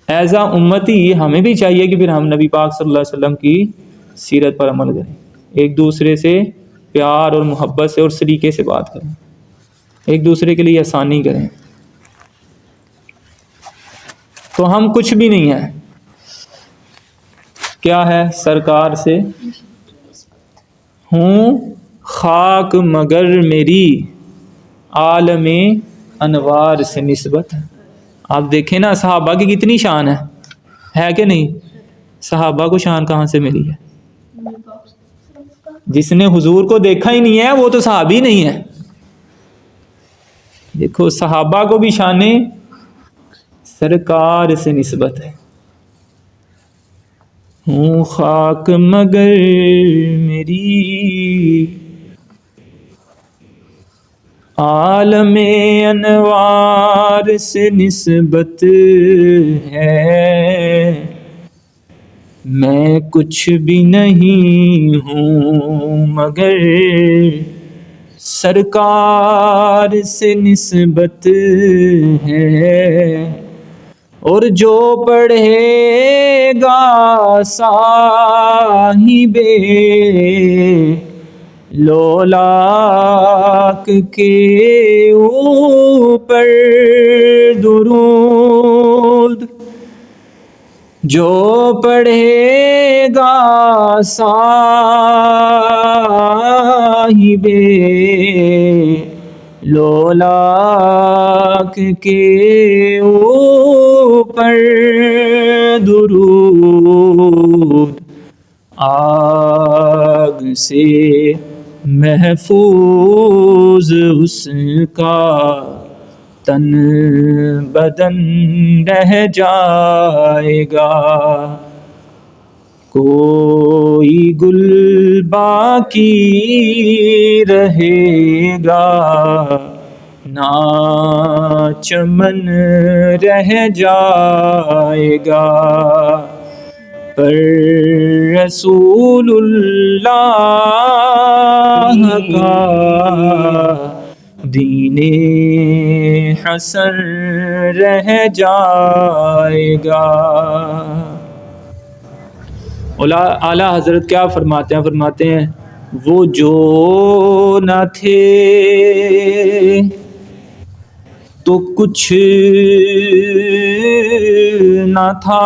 ایز اے امتی ہمیں بھی چاہیے کہ پھر ہم نبی پاک صلی اللہ علیہ وسلم کی سیرت پر عمل کریں، ایک دوسرے سے پیار اور محبت سے اور سلیقے سے بات کریں، ایک دوسرے کے لیے آسانی کریں۔ تو ہم کچھ بھی نہیں ہیں، کیا ہے؟ سرکار سے ہوں خاک مگر میری عالم انوار سے نسبت ہے۔ آپ دیکھیں نا صحابہ کی کتنی شان ہے کہ نہیں؟ صحابہ کو شان کہاں سے ملی ہے؟ جس نے حضور کو دیکھا ہی نہیں ہے وہ تو صحابی نہیں ہے۔ دیکھو صحابہ کو بھی شان سرکار سے نسبت ہے۔ ہوں خاک مگر میری عالم انوار سے نسبت ہے، میں کچھ بھی نہیں ہوں مگر سرکار سے نسبت ہے، اور جو پڑھے گا صاحب لولاک کے اوپر درود، جو پڑھے گا صاحب لولاک کے اوپر درود، آگ سے محفوظ اس کا تن بدن رہ جائے گا، کوئی گل باقی رہے گا نہ چمن رہ جائے گا، پر رسول اللہ کا دین حسن رہ جائے گا۔ اعلیٰ حضرت کیا فرماتے ہیں؟ فرماتے ہیں وہ جو نہ تھے تو کچھ نہ تھا،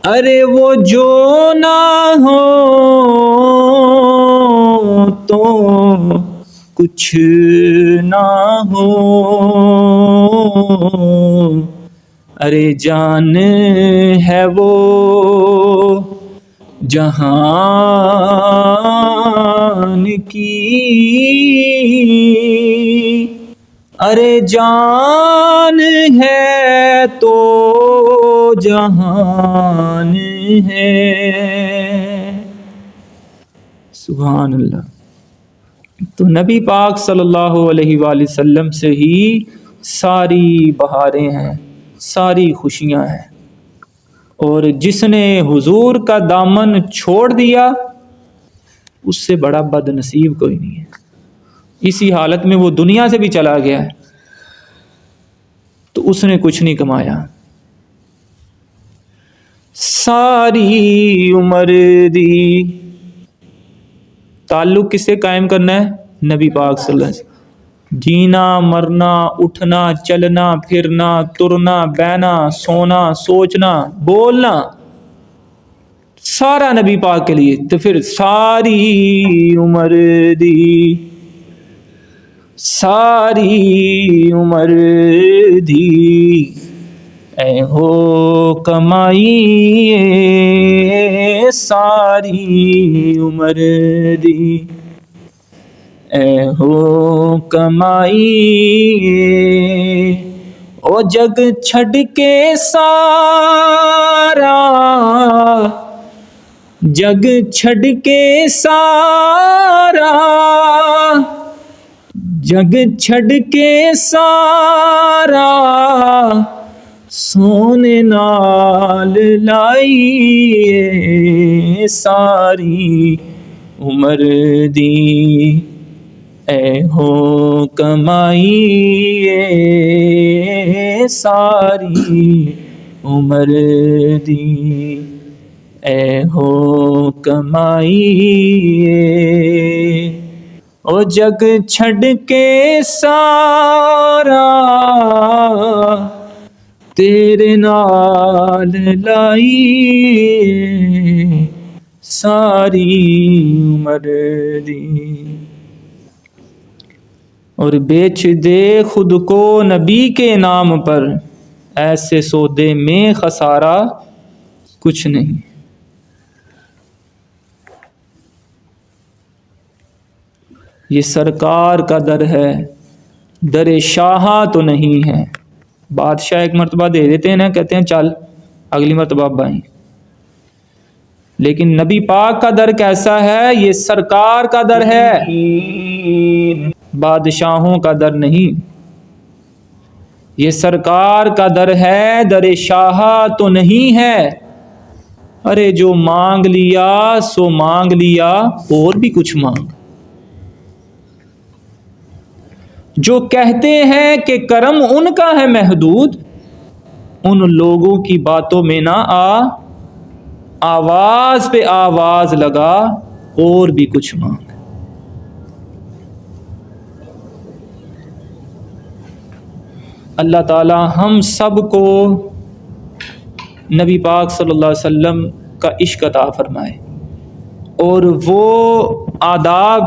ارے وہ جو نہ ہو تو کچھ نہ ہو، ارے جان ہے وہ جہان کی، ارے جان ہے تو جہان ہے۔ سبحان اللہ۔ تو نبی پاک صلی اللہ علیہ وآلہ وسلم سے ہی ساری بہاریں ہیں، ساری خوشیاں ہیں، اور جس نے حضور کا دامن چھوڑ دیا اس سے بڑا بد نصیب کوئی نہیں ہے۔ اسی حالت میں وہ دنیا سے بھی چلا گیا ہے تو اس نے کچھ نہیں کمایا۔ ساری عمر دی تعلق کس سے قائم کرنا ہے؟ نبی پاک صلی اللہ علیہ وسلم۔ جینا مرنا، اٹھنا چلنا پھرنا، ترنا بینا، سونا سوچنا بولنا، سارا نبی پاک کے لیے۔ تو پھر ساری عمر دی، ساری عمر دی اے ہو کمائی، ساری عمر دی اے ہو کمائی، او جگ چھڈ کے سارا، جگ چھڈ کے سارا، جگ چھڈ کے سارا سونے نال لائیے، ساری عمر دی اے ہو کمائی، ساری عمر دی اے ہو کمائی، او جگ چھڈ کے سارا تیرے نال لائیے، ساری عمر دی، اور بیچ دے خود کو نبی کے نام پر، ایسے سودے میں خسارہ کچھ نہیں۔ یہ سرکار کا در ہے، در شاہاں تو نہیں ہے۔ بادشاہ ایک مرتبہ دے دیتے ہیں نا، کہتے ہیں چل اگلی مرتبہ بائیں، لیکن نبی پاک کا در کیسا ہے؟ یہ سرکار کا در ہے، بادشاہوں کا در نہیں۔ یہ سرکار کا در ہے، در شاہاں تو نہیں ہے۔ ارے جو مانگ لیا سو مانگ لیا، اور بھی کچھ مانگ۔ جو کہتے ہیں کہ کرم ان کا ہے محدود، ان لوگوں کی باتوں میں نہ آ، آواز پہ آواز لگا، اور بھی کچھ مانگ۔ اللہ تعالی ہم سب کو نبی پاک صلی اللہ علیہ وسلم کا عشق عطا فرمائے، اور وہ آداب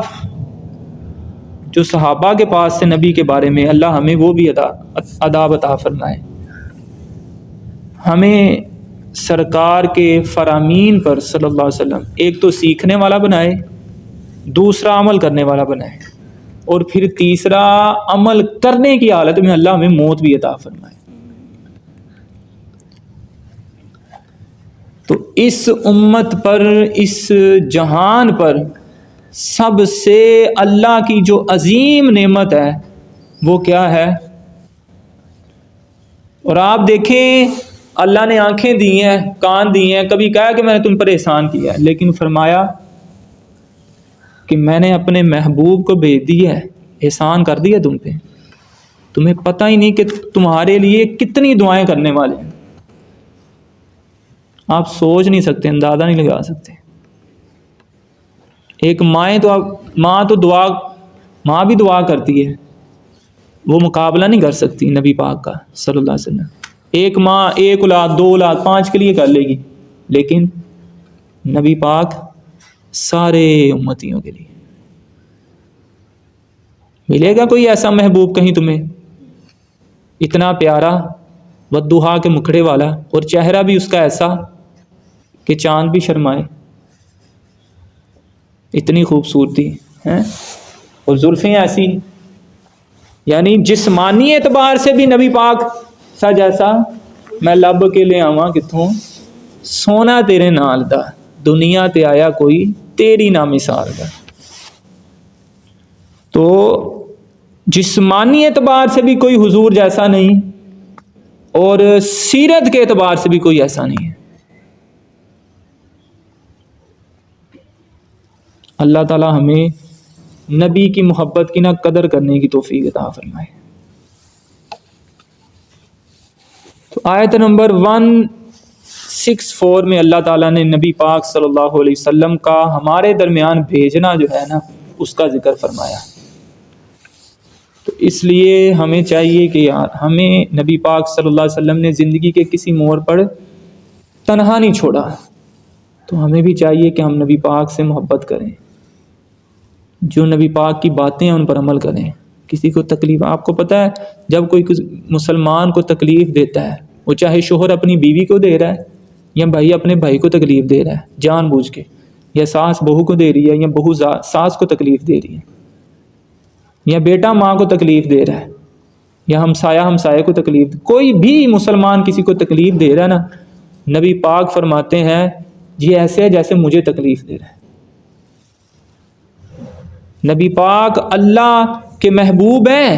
جو صحابہ کے پاس سے نبی کے بارے میں، اللہ ہمیں وہ بھی آداب عطا فرمائے، ہمیں سرکار کے فرامین پر صلی اللہ علیہ وسلم ایک تو سیکھنے والا بنائے، دوسرا عمل کرنے والا بنائے، اور پھر تیسرا عمل کرنے کی حالت میں اللہ ہمیں موت بھی عطا فرمائے۔ تو اس امت پر، اس جہان پر سب سے اللہ کی جو عظیم نعمت ہے وہ کیا ہے؟ اور آپ دیکھیں اللہ نے آنکھیں دی ہیں، کان دی ہیں، کبھی کہا کہ میں نے تم پر احسان کیا ہے، لیکن فرمایا کہ میں نے اپنے محبوب کو بھیج دیا ہے، احسان کر دیا تم پہ، تمہیں پتہ ہی نہیں کہ تمہارے لیے کتنی دعائیں کرنے والے ہیں، آپ سوچ نہیں سکتے، اندازہ نہیں لگا سکتے۔ ایک ماں بھی دعا کرتی ہے، وہ مقابلہ نہیں کر سکتی نبی پاک کا صلی اللہ علیہ وسلم۔ ایک ماں ایک اولاد، دو اولاد، 5 کے لیے کر لے گی، لیکن نبی پاک سارے امتیوں کے لیے۔ ملے گا کوئی ایسا محبوب کہیں تمہیں اتنا پیارا، والضحیٰ کے مکھڑے والا، اور چہرہ بھی اس کا ایسا کہ چاند بھی شرمائے، اتنی خوبصورتی ہے، اور زلفیں ایسی، یعنی جسمانی اعتبار سے بھی نبی پاک سا جیسا میں لب کے لے آواں کتھوں سونا تیرے نال دا، دنیا تے آیا کوئی تیری نا مثال دا۔ تو جسمانی اعتبار سے بھی کوئی حضور جیسا نہیں، اور سیرت کے اعتبار سے بھی کوئی ایسا نہیں ہے۔ اللہ تعالی ہمیں نبی کی محبت کی نہ قدر کرنے کی توفیق عطا فرمائے۔ تو آیت نمبر 164 میں اللہ تعالیٰ نے نبی پاک صلی اللہ علیہ وسلم کا ہمارے درمیان بھیجنا جو ہے نا، اس کا ذکر فرمایا۔ تو اس لیے ہمیں چاہیے کہ یار ہمیں نبی پاک صلی اللہ علیہ وسلم نے زندگی کے کسی موڑ پر تنہا نہیں چھوڑا، تو ہمیں بھی چاہیے کہ ہم نبی پاک سے محبت کریں، جو نبی پاک کی باتیں ہیں ان پر عمل کریں۔ کسی کو تکلیف، آپ کو پتہ ہے جب کوئی مسلمان کو تکلیف دیتا ہے، وہ چاہے شوہر اپنی بیوی کو دے رہا ہے یا بھائی اپنے بھائی کو تکلیف دے رہا ہے جان بوجھ کے، یا ساس بہو کو دے رہی ہے، یا بہو ساس کو تکلیف دے رہی ہے، یا بیٹا ماں کو تکلیف دے رہا ہے، یا ہمسایہ کو تکلیف، کوئی بھی مسلمان کسی کو تکلیف دے رہا ہے نا، نبی پاک فرماتے ہیں یہ ایسے ہے جیسے مجھے تکلیف دے رہا ہے۔ نبی پاک اللہ کے محبوب ہیں،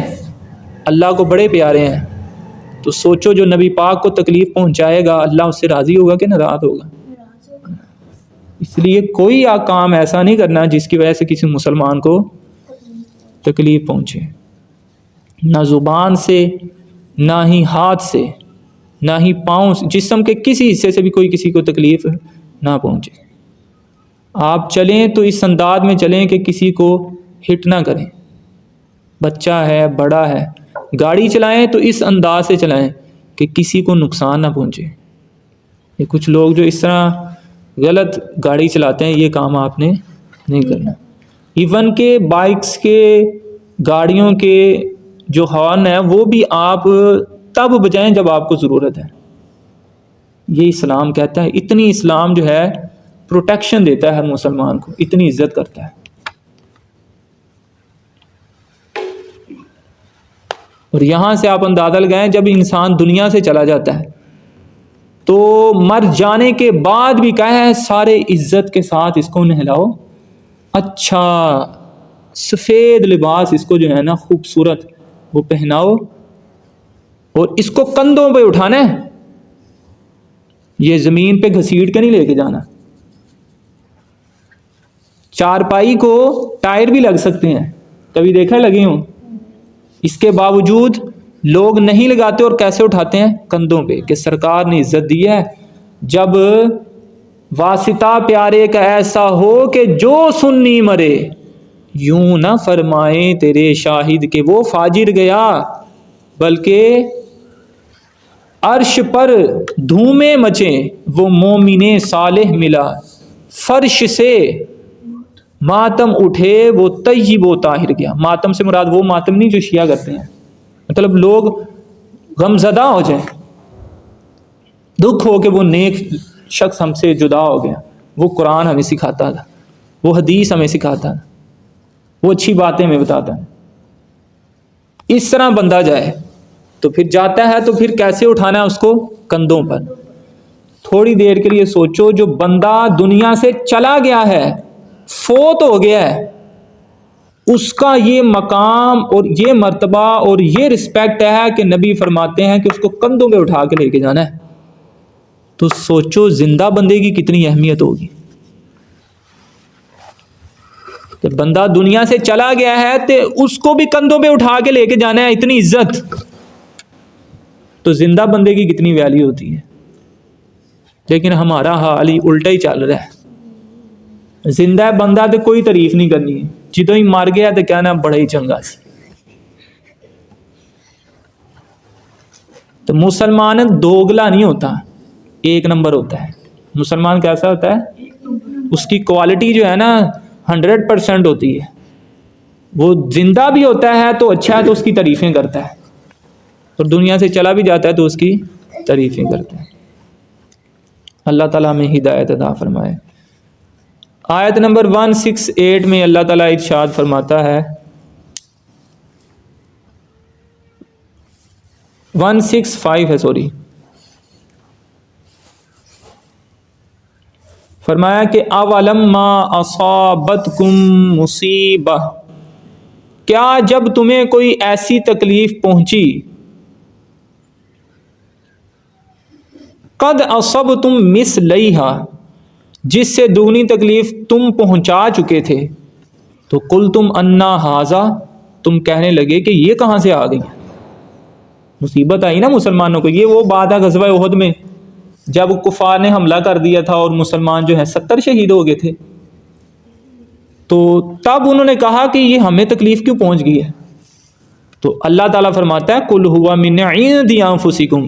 اللہ کو بڑے پیارے ہیں، تو سوچو جو نبی پاک کو تکلیف پہنچائے گا اللہ اس سے راضی ہوگا کہ ناراض ہوگا؟ اس لیے کوئی کام ایسا نہیں کرنا جس کی وجہ سے کسی مسلمان کو تکلیف پہنچے، نہ زبان سے، نہ ہی ہاتھ سے، نہ ہی پاؤں سے، جسم کے کسی حصے سے بھی کوئی کسی کو تکلیف نہ پہنچے۔ آپ چلیں تو اس انداز میں چلیں کہ کسی کو ہٹ نہ کریں، بچہ ہے، بڑا ہے، گاڑی چلائیں تو اس انداز سے چلائیں کہ کسی کو نقصان نہ پہنچے۔ یہ کچھ لوگ جو اس طرح غلط گاڑی چلاتے ہیں، یہ کام آپ نے نہیں کرنا۔ ایون کہ بائکس کے، گاڑیوں کے جو ہارن ہیں وہ بھی آپ تب بجائیں جب آپ کو ضرورت ہے، یہ اسلام کہتا ہے۔ اتنی اسلام جو ہے پروٹیکشن دیتا ہے ہر مسلمان کو، اتنی عزت کرتا ہے۔ اور یہاں سے آپ اندازہ لگائیں جب انسان دنیا سے چلا جاتا ہے تو مر جانے کے بعد بھی کہا ہے سارے عزت کے ساتھ اس کو نہلاؤ، اچھا سفید لباس اس کو جو ہے نا خوبصورت وہ پہناؤ، اور اس کو کندھوں پہ اٹھانا ہے، یہ زمین پہ گھسیٹ کے نہیں لے کے جانا۔ چارپائی کو ٹائر بھی لگ سکتے ہیں، کبھی دیکھا لگے ہوں، اس کے باوجود لوگ نہیں لگاتے اور کیسے اٹھاتے ہیں؟ کندھوں پہ، کہ سرکار نے عزت دی ہے۔ جب واسطہ پیارے کا ایسا ہو کہ جو سنی مرے، یوں نہ فرمائیں تیرے شاہد کہ وہ فاجر گیا، بلکہ عرش پر دھومیں مچیں وہ مومن صالح ملا، فرش سے ماتم اٹھے وہ طیب و طاہر گیا۔ ماتم سے مراد وہ ماتم نہیں جو شیعہ کرتے ہیں، مطلب لوگ غم زدہ ہو جائیں، دکھ ہو کہ وہ نیک شخص ہم سے جدا ہو گیا، وہ قرآن ہمیں سکھاتا تھا، وہ حدیث ہمیں سکھاتا تھا، وہ اچھی باتیں ہمیں بتاتا ہے۔ اس طرح بندہ جائے تو پھر جاتا ہے تو پھر کیسے اٹھانا ہے اس کو؟ کندھوں پر۔ تھوڑی دیر کے لیے سوچو، جو بندہ دنیا سے چلا گیا ہے، فوت ہو گیا ہے، اس کا یہ مقام اور یہ مرتبہ اور یہ رسپیکٹ ہے کہ نبی فرماتے ہیں کہ اس کو کندھوں پہ اٹھا کے لے کے جانا ہے۔ تو سوچو زندہ بندے کی کتنی اہمیت ہوگی۔ کہ بندہ دنیا سے چلا گیا ہے تو اس کو بھی کندھوں پہ اٹھا کے لے کے جانا ہے، اتنی عزت، تو زندہ بندے کی کتنی ویلیو ہوتی ہے۔ لیکن ہمارا حال ہی الٹا ہی چل رہا ہے، زندہ بندہ تو کوئی تعریف نہیں کرنی ہے، جدوں ہی مر گیا تو کہنا بڑا ہی چنگا سی۔ تو مسلمان دوگلا نہیں ہوتا، ایک نمبر ہوتا ہے۔ مسلمان کیسا ہوتا ہے؟ اس کی کوالٹی جو ہے نا 100% ہوتی ہے۔ وہ زندہ بھی ہوتا ہے تو اچھا ہے تو اس کی تعریفیں کرتا ہے، اور دنیا سے چلا بھی جاتا ہے تو اس کی تعریفیں کرتا ہے۔ اللہ تعالیٰ ہمیں ہدایت عطا فرمائے۔ آیت نمبر 168 میں اللہ تعالیٰ ارشاد فرماتا ہے، 165 ہے سوری، فرمایا کہ اولم ما اصابتکم مصیبہ، کیا جب تمہیں کوئی ایسی تکلیف پہنچی، قد اصبتم مثلیہا، جس سے دگنی تکلیف تم پہنچا چکے تھے، تو قلتم انا ھذا، تم کہنے لگے کہ یہ کہاں سے آ گئی۔ مصیبت آئی نا مسلمانوں کو، یہ وہ بات ہے غزوہ احد میں جب کفار نے حملہ کر دیا تھا اور مسلمان جو ہیں 70 شہید ہو گئے تھے، تو تب انہوں نے کہا کہ یہ ہمیں تکلیف کیوں پہنچ گئی ہے؟ تو اللہ تعالیٰ فرماتا ہے قل ھو من عند انفسکم،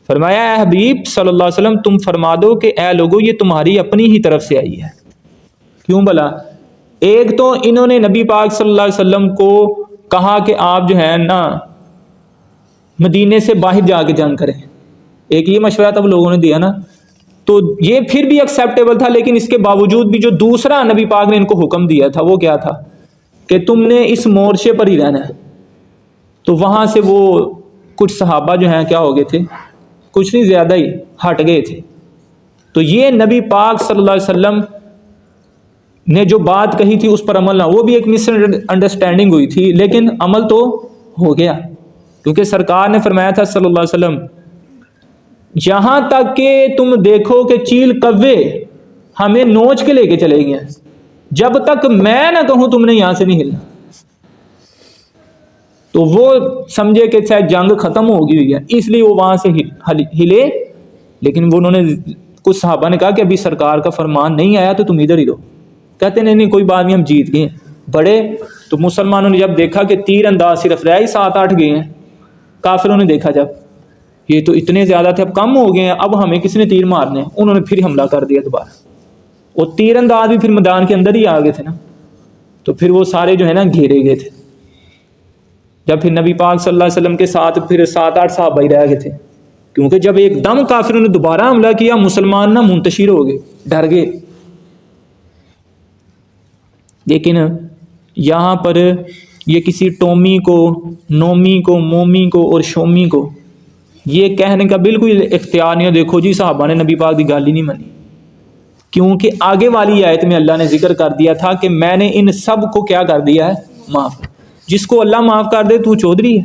فرمایا اے حبیب صلی اللہ علیہ وسلم تم فرما دو کہ اے لوگو یہ تمہاری اپنی ہی طرف سے آئی ہے۔ کیوں بھلا؟ ایک تو انہوں نے نبی پاک صلی اللہ علیہ وسلم کو کہا کہ آپ جو ہے نا مدینے سے باہر جا کے جنگ کریں، ایک یہ مشورہ تب لوگوں نے دیا نا، تو یہ پھر بھی ایکسیپٹیبل تھا، لیکن اس کے باوجود بھی جو دوسرا نبی پاک نے ان کو حکم دیا تھا وہ کیا تھا کہ تم نے اس مورچے پر ہی رہنا ہے۔ تو وہاں سے وہ کچھ صحابہ جو ہیں کیا ہو گئے تھے، کچھ نہیں زیادہ ہی ہٹ گئے تھے۔ تو یہ نبی پاک صلی اللہ علیہ وسلم نے جو بات کہی تھی اس پر عمل نہ، وہ بھی ایک مس انڈرسٹینڈنگ ہوئی تھی، لیکن عمل تو ہو گیا، کیونکہ سرکار نے فرمایا تھا صلی اللہ علیہ وسلم یہاں تک کہ تم دیکھو کہ چیل کوے ہمیں نوچ کے لے کے چلے گئے، جب تک میں نہ کہوں تم نے یہاں سے نہیں ہلنا۔ تو وہ سمجھے کہ شاید جنگ ختم ہو گئی ہے، اس لیے وہ وہاں سے ہلے، لیکن وہ انہوں نے کچھ صحابہ نے کہا کہ ابھی سرکار کا فرمان نہیں آیا تو تم ادھر ہی رہو، کہتے نہیں کوئی بات نہیں ہم جیت گئے ہیں بڑے۔ تو مسلمانوں نے جب دیکھا کہ تیر انداز صرف رہ ہی 7-8 گئے ہیں، کافروں نے دیکھا جب یہ تو اتنے زیادہ تھے اب کم ہو گئے ہیں، اب ہمیں کس نے تیر مارنے ہیں، انہوں نے پھر حملہ کر دیا دوبارہ، اور تیر انداز بھی پھر میدان کے اندر ہی آ گئے تھے نا، تو پھر وہ سارے جو ہے نا گھیرے گئے تھے۔ جب پھر نبی پاک صلی اللہ علیہ وسلم کے ساتھ پھر 7-8 صحابہ ہی رہ گئے تھے، کیونکہ جب ایک دم کافروں نے دوبارہ حملہ کیا مسلمان نہ منتشر ہو گئے، ڈر گئے۔ لیکن یہاں پر یہ کسی ٹومی کو، نومی کو، مومی کو اور شومی کو یہ کہنے کا بالکل اختیار نہیں ہے دیکھو جی صحابہ نے نبی پاک کی گل ہی نہیں مانی، کیونکہ آگے والی آیت میں اللہ نے ذکر کر دیا تھا کہ میں نے ان سب کو کیا کر دیا ہے، معاف۔ جس کو اللہ معاف کر دے تو چودھری ہے،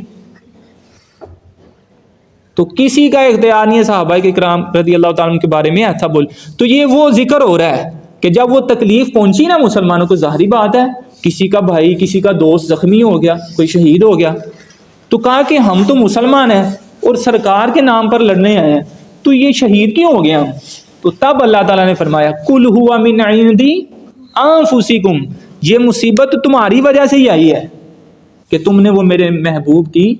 تو کسی کا اختیار نہیں ہے صحابہ کرام رضی اللہ تعالیٰ عنہ کے بارے میں ایسا بول۔ تو یہ وہ ذکر ہو رہا ہے کہ جب وہ تکلیف پہنچی نا مسلمانوں کو، ظاہری بات ہے کسی کا بھائی کسی کا دوست زخمی ہو گیا، کوئی شہید ہو گیا، تو کہا کہ ہم تو مسلمان ہیں اور سرکار کے نام پر لڑنے آئے ہیں، تو یہ شہید کیوں ہو گیا ہم؟ تو تب اللہ تعالیٰ نے فرمایا قل ھو من عند انفسکم، یہ مصیبت تمہاری وجہ سے ہی آئی ہے کہ تم نے وہ میرے محبوب کی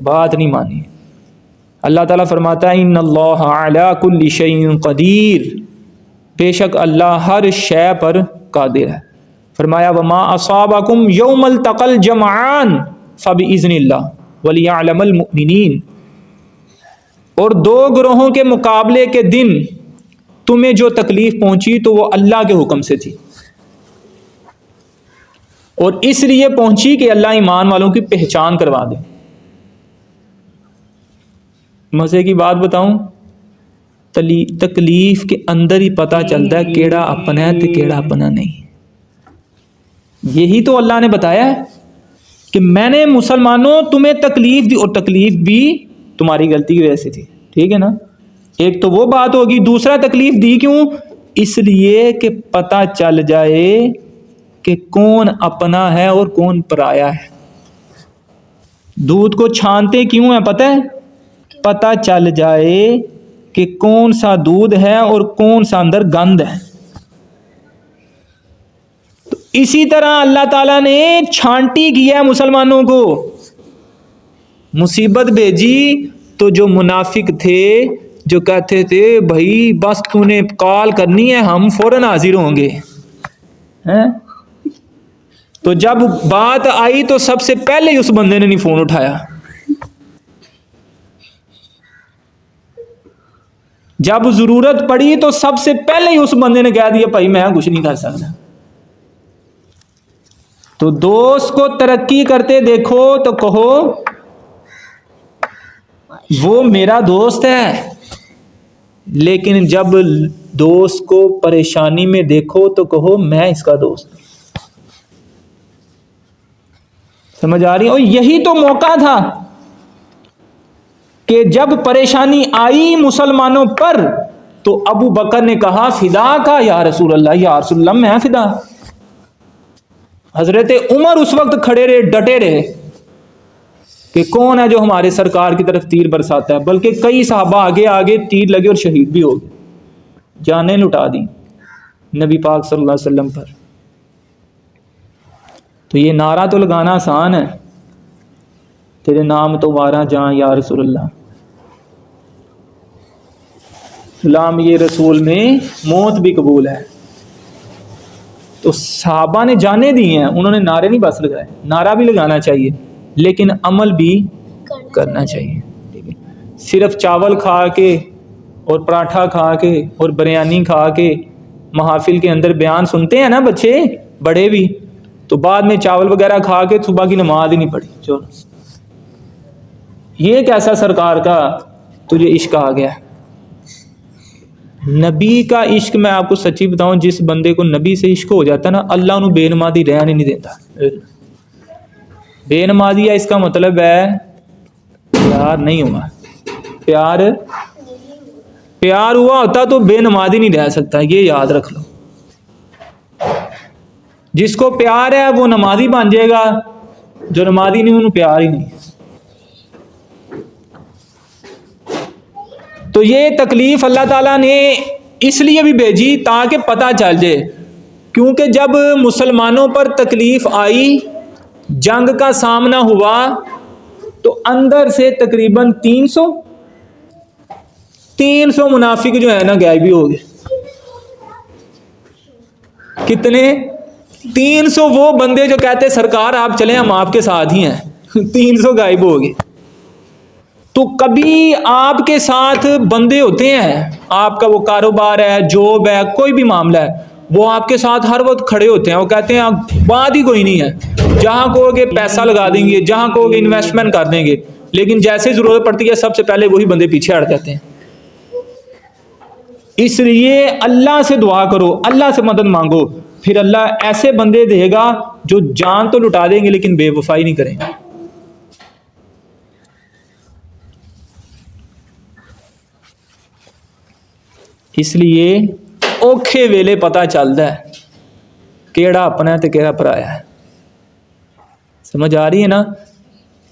بات نہیں مانی۔ اللہ تعالیٰ فرماتا ہے ان اللہ علی کل شیء قدیر، بے شک اللہ ہر شے پر قادر ہے۔ فرمایا وما اصابکم یوم التقى الجمعان فباذن اللہ ولیعلم المؤمنین، اور دو گروہوں کے مقابلے کے دن تمہیں جو تکلیف پہنچی تو وہ اللہ کے حکم سے تھی، اور اس لیے پہنچی کہ اللہ ایمان والوں کی پہچان کروا دے۔ مزے کی بات بتاؤں، تکلیف کے اندر ہی پتہ چلتا ہے کیڑا اپنا ہے تو کیڑا اپنا نہیں۔ یہی تو اللہ نے بتایا ہے کہ میں نے مسلمانوں تمہیں تکلیف دی، اور تکلیف بھی تمہاری غلطی کی وجہ سے تھی، ٹھیک ہے نا۔ ایک تو وہ بات ہوگی، دوسرا تکلیف دی کیوں؟ اس لیے کہ پتہ چل جائے کہ کون اپنا ہے اور کون پرایا ہے۔ دودھ کو چھانتے کیوں ہیں پتہ ہے؟ پتہ چل جائے کہ کون سا دودھ ہے اور کون سا اندر گند ہے۔ تو اسی طرح اللہ تعالیٰ نے چھانٹی کیا ہے مسلمانوں کو، مصیبت بھیجی تو جو منافق تھے، جو کہتے تھے بھائی بس تو نے کال کرنی ہے ہم فوراً حاضر ہوں گے، تو جب بات آئی تو سب سے پہلے ہی اس بندے نے نہیں فون اٹھایا۔ جب ضرورت پڑی تو سب سے پہلے ہی اس بندے نے کہہ دیا بھائی میں کچھ نہیں کر سکتا۔ تو دوست کو ترقی کرتے دیکھو تو کہو وہ میرا دوست ہے، لیکن جب دوست کو پریشانی میں دیکھو تو کہو میں اس کا دوست ہوں۔ سمجھ آ رہی ہے؟ اور یہی تو موقع تھا کہ جب پریشانی آئی مسلمانوں پر تو ابو بکر نے کہا فدا کا یا رسول اللہ، یا رسول اللہ میں فدا۔ حضرت عمر اس وقت کھڑے رہے، ڈٹے رہے کہ کون ہے جو ہمارے سرکار کی طرف تیر برساتا ہے، بلکہ کئی صحابہ آگے آگے تیر لگے اور شہید بھی ہو گئے، جانیں لٹا دی نبی پاک صلی اللہ علیہ وسلم پر۔ تو یہ نعرہ تو لگانا آسان ہے، تیرے نام تو وارا جان یا رسول اللہ، غلام یہ رسول میں موت بھی قبول ہے۔ تو صحابہ نے جانے دی ہیں، انہوں نے نعرے نہیں بس لگائے، نعرہ بھی لگانا چاہیے لیکن عمل بھی کرنا چاہیے، ٹھیک ہے۔ صرف چاول کھا کے اور پراٹھا کھا کے اور بریانی کھا کے محافل کے اندر بیان سنتے ہیں نا بچے بڑے بھی، تو بعد میں چاول وغیرہ کھا کے صبح کی نماز ہی نہیں پڑھی، چلو یہ کیسا سرکار کا تجھے عشق آ گیا۔ نبی کا عشق میں آپ کو سچی بتاؤں، جس بندے کو نبی سے عشق ہو جاتا ہے نا، اللہ انہوں بے نمازی رہنے نہیں دیتا۔ بے نمازی ہے اس کا مطلب ہے پیار نہیں ہوا، پیار ہوا ہوتا تو بے نمازی نہیں رہ سکتا، یہ یاد رکھ لو۔ جس کو پیار ہے وہ نمازی بن جائے گا، جو نمازی نہیں انہوں پیار ہی نہیں۔ تو یہ تکلیف اللہ تعالیٰ نے اس لیے بھی بھیجی تاکہ پتہ چل جائے، کیونکہ جب مسلمانوں پر تکلیف آئی، جنگ کا سامنا ہوا، تو اندر سے تقریباً 300 منافق جو ہے نا غائب بھی ہو گئے۔ کتنے؟ 300 وہ بندے جو کہتے سرکار آپ چلیں ہم آپ کے ساتھ ہی ہیں، 300 غائب ہو گئے۔ تو کبھی آپ کے ساتھ بندے ہوتے ہیں، آپ کا وہ کاروبار ہے، جاب ہے، کوئی بھی معاملہ ہے، وہ آپ کے ساتھ ہر وقت کھڑے ہوتے ہیں، وہ کہتے ہیں بات ہی کوئی نہیں ہے، جہاں کہو گے پیسہ لگا دیں گے، جہاں کہو گے انویسٹمنٹ کر دیں گے، لیکن جیسے ضرورت پڑتی ہے سب سے پہلے وہی بندے پیچھے ہٹ جاتے ہیں۔ اس لیے اللہ سے دعا کرو، اللہ سے مدد مانگو، پھر اللہ ایسے بندے دے گا جو جان تو لٹا دیں گے لیکن بے وفائی نہیں کریں گے۔ اس لیے اوکھے ویلے پتہ چلتا ہے کیڑا اپنا ہے تو کیڑا پرایا ہے۔ سمجھ آ رہی ہے نا؟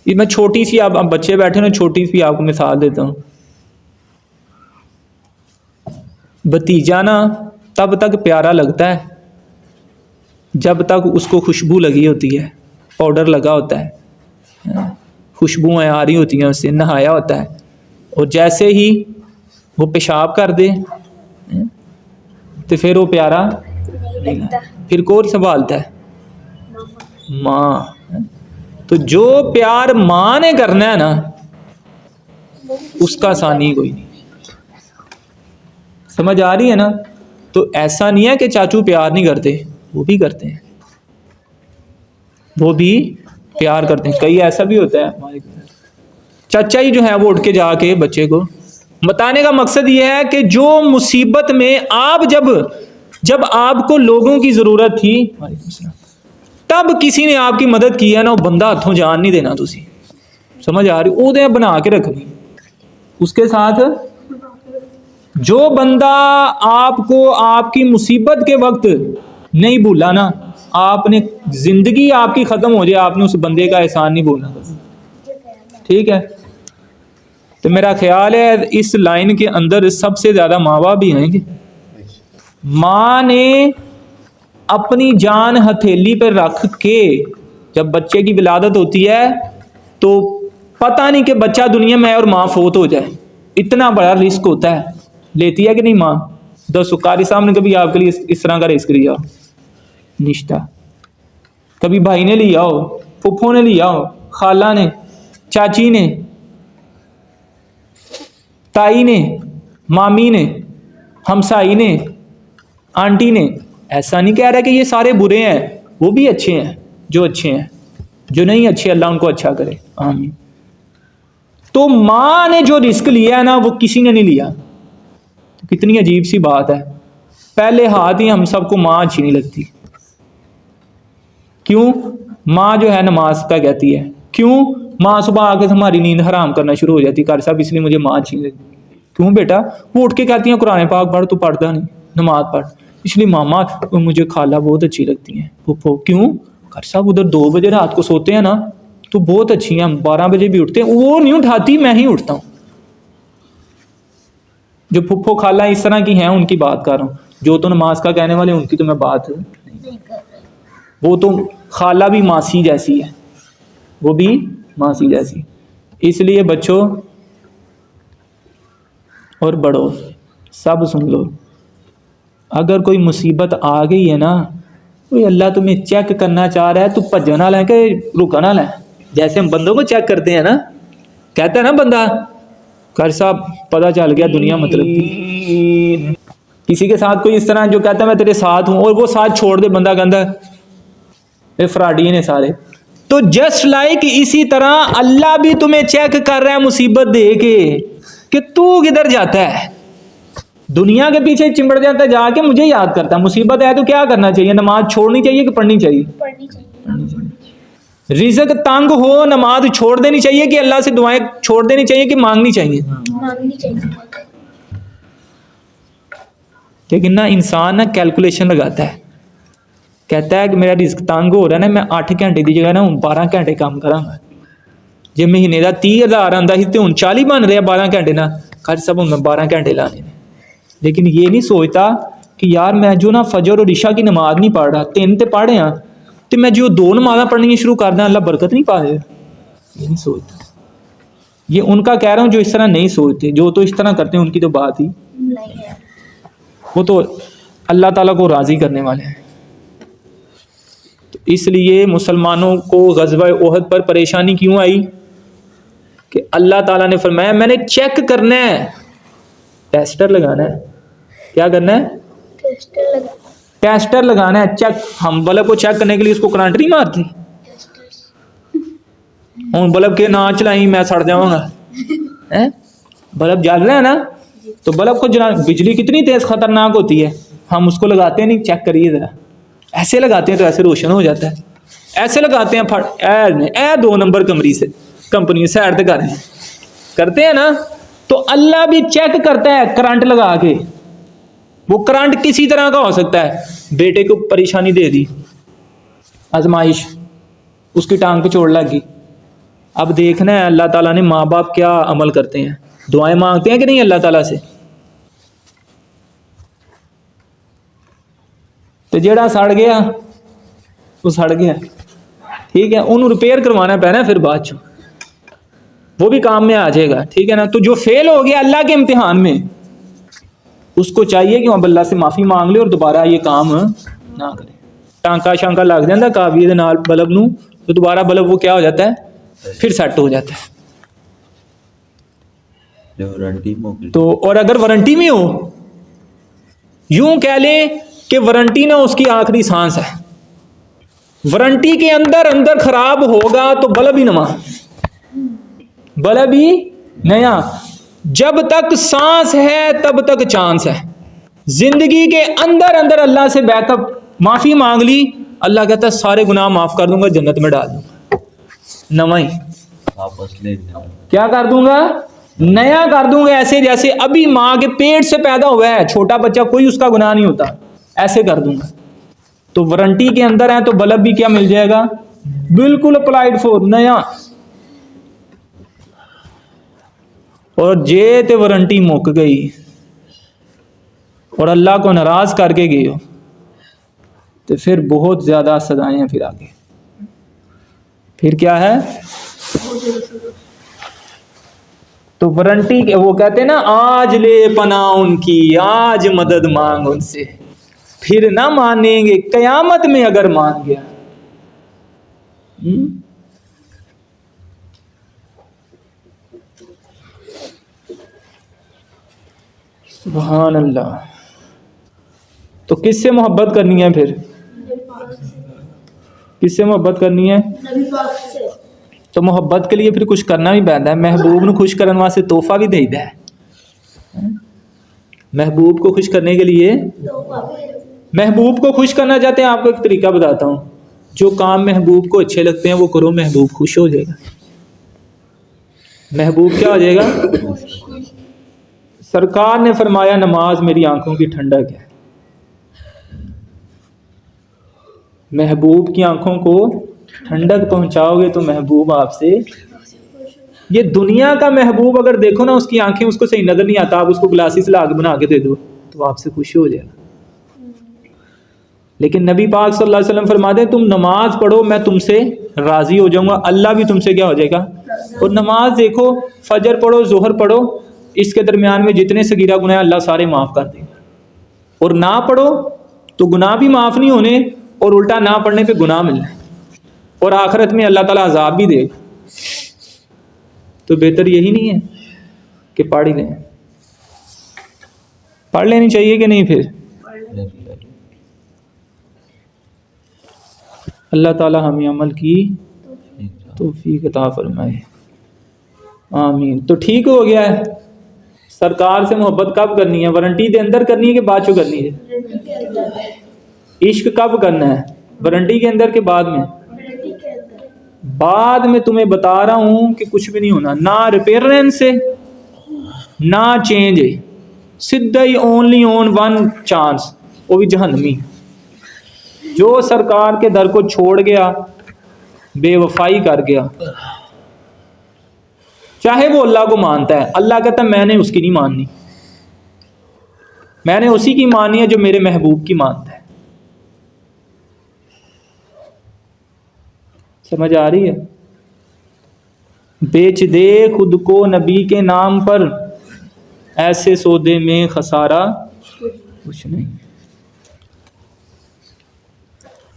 یہ میں چھوٹی سی، آپ بچے بیٹھے نا، چھوٹی سی آپ کو مثال دیتا ہوں۔ بھتیجا نا تب تک پیارا لگتا ہے جب تک اس کو خوشبو لگی ہوتی ہے، پاؤڈر لگا ہوتا ہے، خوشبوئیں آ رہی ہوتی ہیں، اس سے نہایا ہوتا ہے، اور جیسے ہی وہ پیشاب کر دے تو پھر وہ پیارا نہیں لگتا، پھر کون سنبھالتا ہے؟ ماں۔ تو جو پیار ماں نے کرنا ہے نا اس کا ثانی کوئی نہیں۔ سمجھ آ رہی ہے نا؟ تو ایسا نہیں ہے کہ چاچو پیار نہیں کرتے، وہ بھی کرتے ہیں، وہ بھی پیار کرتے ہیں۔ کئی ایسا بھی ہوتا ہے ہمارے چچا ہی جو ہے وہ اٹھ کے جا کے بچے کو بتانے کا مقصد یہ ہے کہ جو مصیبت میں آپ جب آپ کو لوگوں کی ضرورت تھی تب کسی نے آپ کی مدد کی ہے نا، وہ بندہ ہاتھوں جان نہیں دینا تسی۔ سمجھ آ رہی؟ وہ دے بنا کے رکھنی اس کے ساتھ۔ جو بندہ آپ کو آپ کی مصیبت کے وقت نہیں بھولا نا، آپ نے زندگی آپ کی ختم ہو جائے آپ نے اس بندے کا احسان نہیں بھولنا، ٹھیک ہے؟ تو میرا خیال ہے اس لائن کے اندر سب سے زیادہ ماں باپ بھی ہیں گے۔ ماں نے اپنی جان ہتھیلی پہ رکھ کے جب بچے کی ولادت ہوتی ہے تو پتہ نہیں کہ بچہ دنیا میں اور ماں فوت ہو جائے، اتنا بڑا رسک ہوتا ہے، لیتی ہے کہ نہیں ماں؟ قاری صاحب نے کبھی آپ کے لیے اس طرح کا رسک لیا ہو؟ نشتہ۔ کبھی بھائی نے لیا ہو، پھپھو نے لیا ہو، خالہ نے، چاچی نے، تائی نے، مامی نے، ہمسائی نے، آنٹی نے۔ ایسا نہیں کہہ رہا کہ یہ سارے برے ہیں، وہ بھی اچھے ہیں، جو اچھے ہیں، جو نہیں اچھے اللہ ان کو اچھا کرے، آمین۔ تو ماں نے جو رزق لیا ہے نا وہ کسی نے نہیں لیا۔ کتنی عجیب سی بات ہے، پہلے ہاتھ ہی ہم سب کو ماں اچھی نہیں لگتی۔ کیوں؟ ماں جو ہے نماز کا کہتی ہے، کیوں؟ ماں صبح آ کے ہماری نیند حرام کرنا شروع ہو جاتی، قاری صاحب اس لیے مجھے ماں اچھی نہیں لگتی۔ کیوں بیٹا؟ وہ اٹھ کے کہتی ہیں قرآن پاک پڑھ، تو پڑھتا نہیں، نماز پڑھ، اس لیے ماما مجھے خالہ بہت اچھی لگتی ہیں، پھپھو۔ کیوں؟ قاری صاحب ادھر 2 بجے رات کو سوتے ہیں نا تو بہت اچھی ہیں، ہم 12 بجے بھی اٹھتے ہیں، وہ نہیں اٹھاتی، میں ہی اٹھتا ہوں۔ جو پھپھو خالہ اس طرح کی ہیں ان کی بات کر رہا ہوں، جو تو نماز کا کہنے والے ان کی تو میں بات نہیں کر رہا۔ وہ تو خالہ بھی ماسی جیسی ہے، وہ بھی ماسی جیسی۔ اس لیے بچوں اور بڑوں سب سن لو، اگر کوئی مصیبت آ گئی ہے نا، کوئی اللہ تمہیں چیک کرنا چاہ رہا ہے، تو بھجنا لے کہ رکنا لے۔ جیسے ہم بندوں کو چیک کرتے ہیں نا، کہتا ہے نا بندہ قاری صاحب پتہ چل گیا دنیا مطلب تھی۔ کسی کے ساتھ کوئی اس طرح جو کہتا ہے میں تیرے ساتھ ہوں اور وہ ساتھ چھوڑ دے، بندہ کہتا ہے فراڈی نے سارے۔ تو جسٹ لائک اسی طرح اللہ بھی تمہیں چیک کر رہا ہے مصیبت دے کے کہ تو کدھر جاتا ہے، دنیا کے پیچھے چمڑ جاتا ہے، جا کے مجھے یاد کرتا ہے۔ مصیبت ہے تو کیا کرنا چاہیے؟ نماز چھوڑنی چاہیے کہ پڑھنی چاہیے؟ پڑھنی چاہیے۔ رزق تنگ ہو نماز چھوڑ دینی چاہیے کہ اللہ سے دعائیں چھوڑ دینی چاہیے کہ مانگنی چاہیے؟ مانگنی چاہیے۔ لیکن نا انسان نا کیلکولیشن لگاتا ہے، کہتا ہے کہ میرا رزق تنگ ہو رہا ہے نا، میں 8 گھنٹے دی جگہ نا 12 گھنٹے کام کراں گا۔ جی مہینے کا 30,000 آتا سی تو 40 بن رہے 12 گھنٹے نا، قاری صاحب میں 12 گھنٹے لانے۔ لیکن یہ نہیں سوچتا کہ یار میں جو نا فجر اور عشاء کی نماز نہیں پڑھ رہا، 3 تے پڑھے ہاں، تو میں جو 2 نمازاں پڑھنی شروع کر دیں اللہ برکت نہیں پا دے گا؟ یہ نہیں سوچتا۔ یہ ان کا کہہ رہا ہوں جو اس طرح نہیں سوچتے، جو تو اس طرح کرتے ہیں ان کی تو بات ہی نہیں ہے، وہ تو اللہ تعالیٰ کو راضی کرنے والے ہیں۔ تو اس لیے مسلمانوں کو غزوہ احد پر پریشانی کیوں آئی؟ کہ اللہ تعالیٰ نے فرمایا میں نے چیک کرنا ہے، ٹیسٹر لگانا ہے۔ کیا کرنا ہے؟ ٹیسٹر لگانا ہے، چیک۔ ہم بلب کو چیک کرنے کے لیے اس کو کرنٹ نہیں مارتی؟ ہوں بلب کے نہ چلائیں میں سڑ جاؤں گا، بلب جل رہا ہے نا، تو بلب کو بجلی کتنی تیز خطرناک ہوتی ہے، ہم اس کو لگاتے ہیں نہیں، چیک کریے ذرا، ایسے لگاتے ہیں تو ایسے روشن ہو جاتا ہے، ایسے لگاتے ہیں پھٹ اے 2 نمبر کمپنی سائڈ پہ کرتے ہیں نا، تو اللہ بھی چیک کرتا ہے کرنٹ لگا کے۔ وہ کرنٹ کسی طرح کا ہو سکتا ہے، بیٹے کو پریشانی دے دی، آزمائش، اس کی ٹانگ پہ چوٹ لگ گئی۔ اب دیکھنا ہے اللہ تعالیٰ نے ماں باپ کیا عمل کرتے ہیں، دعائیں مانگتے ہیں کہ نہیں اللہ تعالیٰ سے؟ تو جیڑا سڑ گیا وہ سڑ گیا، ٹھیک ہے، انہوں ریپیئر کروانا پینا پھر بعد چ، وہ بھی کام میں آ جائے گا، ٹھیک ہے نا. تو جو فیل ہو گیا اللہ کے امتحان میں، اس کو چاہیے کہ وہ اب اللہ سے معافی مانگ لے اور دوبارہ یہ کام نہ کرے. ٹانکا شانکا لگ جاتا کابی دے نال بلب نو، تو دوبارہ بلب وہ کیا ہو جاتا ہے، پھر سیٹ ہو جاتا ہے. تو اور اگر وارنٹی میں ہو، یوں کہہ لیں کہ وارنٹی نہ اس کی آخری سانس ہے، وارنٹی کے اندر اندر خراب ہوگا تو بلب ہی نواں، بلب ہی نیا. جب تک سانس ہے تب تک چانس ہے. زندگی کے اندر اندر اللہ سے بیک اپ معافی مانگ لی، اللہ کہتا ہے سارے گناہ معاف کر دوں گا، جنت میں ڈال دوں گا، نواں ہی واپس لے کیا کر دوں گا، نیا کر دوں گا. ایسے جیسے ابھی ماں کے پیٹ سے پیدا ہوا ہے چھوٹا بچہ، کوئی اس کا گناہ نہیں ہوتا، ایسے کر دوں گا. تو وارنٹی کے اندر ہے تو بلب بھی کیا مل جائے گا، بالکل اپلائیڈ فور، نیا. اور جے تے وارنٹی مک گئی اور اللہ کو ناراض کر کے گئے ہو تو پھر بہت زیادہ سزائیں ہیں. پھر آگے پھر کیا ہے، تو وارنٹی کے وہ کہتے ہیں نا، آج لے پناہ ان کی، آج مدد مانگ ان سے، پھر نہ مانیں گے قیامت میں اگر مان گیا. سبحان اللہ. تو کس سے محبت کرنی ہے، پھر کس سے محبت کرنی ہے، تو محبت کے لیے پھر کچھ کرنا بھی پہنتا ہے. محبوب نو خوش کرنے واسطے تحفہ بھی دے ہے. محبوب کو خوش کرنے کے لیے، محبوب کو خوش کرنا چاہتے ہیں، آپ کو ایک طریقہ بتاتا ہوں. جو کام محبوب کو اچھے لگتے ہیں وہ کرو، محبوب خوش ہو جائے گا. محبوب کیا ہو جائے گا، سرکار نے فرمایا نماز میری آنکھوں کی ٹھنڈک ہے. محبوب کی آنکھوں کو ٹھنڈک پہنچاؤ گے تو محبوب آپ سے. یہ دنیا کا محبوب اگر دیکھو نا، اس کی آنکھیں اس کو صحیح نظر نہیں آتا، آپ اس کو گلاسز لا کے بنا کے دے دو تو آپ سے خوشی ہو جائے گا. لیکن نبی پاک صلی اللہ علیہ وسلم فرماتے ہیں تم نماز پڑھو میں تم سے راضی ہو جاؤں گا، اللہ بھی تم سے کیا ہو جائے گا. اور نماز دیکھو، فجر پڑھو، ظہر پڑھو، اس کے درمیان میں جتنے صغیرہ گناہ اللہ سارے معاف کر دیں گے. اور نہ پڑھو تو گناہ بھی معاف نہیں ہونے، اور الٹا نہ پڑھنے پہ گناہ ملنا ہے، اور آخرت میں اللہ تعالیٰ عذاب بھی دے گا. تو بہتر یہی نہیں ہے کہ پڑھ ہی لیں، پڑھ لینی چاہیے کہ نہیں. پھر اللہ تعالیٰ ہمیں عمل کی توفیق عطا فرمائے، آمین. تو ٹھیک ہو گیا ہے. سرکار سے محبت کب کرنی ہے، وارنٹی کے اندر کرنی ہے کہ بعد چو کرنی ہے. عشق کب کرنا ہے، وارنٹی کے اندر کے بعد میں. بعد میں تمہیں بتا رہا ہوں کہ کچھ بھی نہیں ہونا، نہ ریپیرنس سے نہ چینج ہے، سیدھا ہی اونلی اون ون چانس، وہ بھی جہنمی. جو سرکار کے در کو چھوڑ گیا، بے وفائی کر گیا، چاہے وہ اللہ کو مانتا ہے، اللہ کہتا ہے میں نے اس کی نہیں ماننی، میں نے اسی کی ماننی ہے جو میرے محبوب کی مانتا ہے. سمجھ آ رہی ہے. بیچ دے خود کو نبی کے نام پر، ایسے سودے میں خسارہ کچھ نہیں.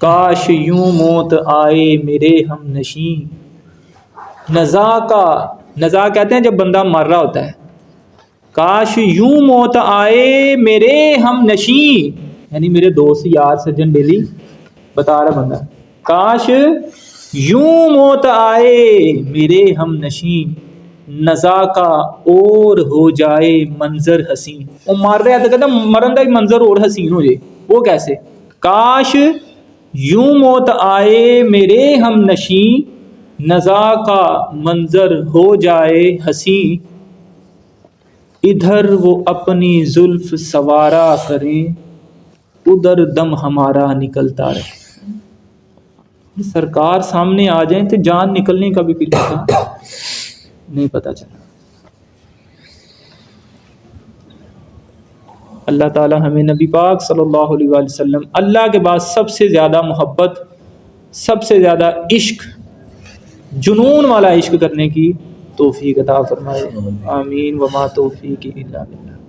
کاش یوں موت آئے میرے ہم نشیں، نزا کہتے ہیں جب بندہ مر رہا ہوتا ہے. کاش یوں موت آئے میرے ہم نشیں، یعنی میرے دوست یار سجن ڈیلی بتا رہا بندہ، کاش یوں موت آئے میرے ہم نشیں، نزا کا اور ہو جائے منظر حسین. وہ مر رہا تو کہتا مرن کا ہی منظر اور حسین ہو جائے. وہ کیسے، کاش یوں موت آئے میرے ہم نشیں، نزا کا منظر ہو جائے حسین، ادھر وہ اپنی زلف سوارا کریں، ادھر دم ہمارا نکلتا رہے. سرکار سامنے آ جائیں تو جان نکلنے کا بھی نہیں پتہ چلا. اللہ تعالی ہمیں نبی پاک صلی اللہ علیہ وآلہ وسلم اللہ کے بعد سب سے زیادہ محبت، سب سے زیادہ عشق، جنون والا عشق کرنے کی توفیق عطا فرمائے. آمین. وما توفیقی الا باللہ.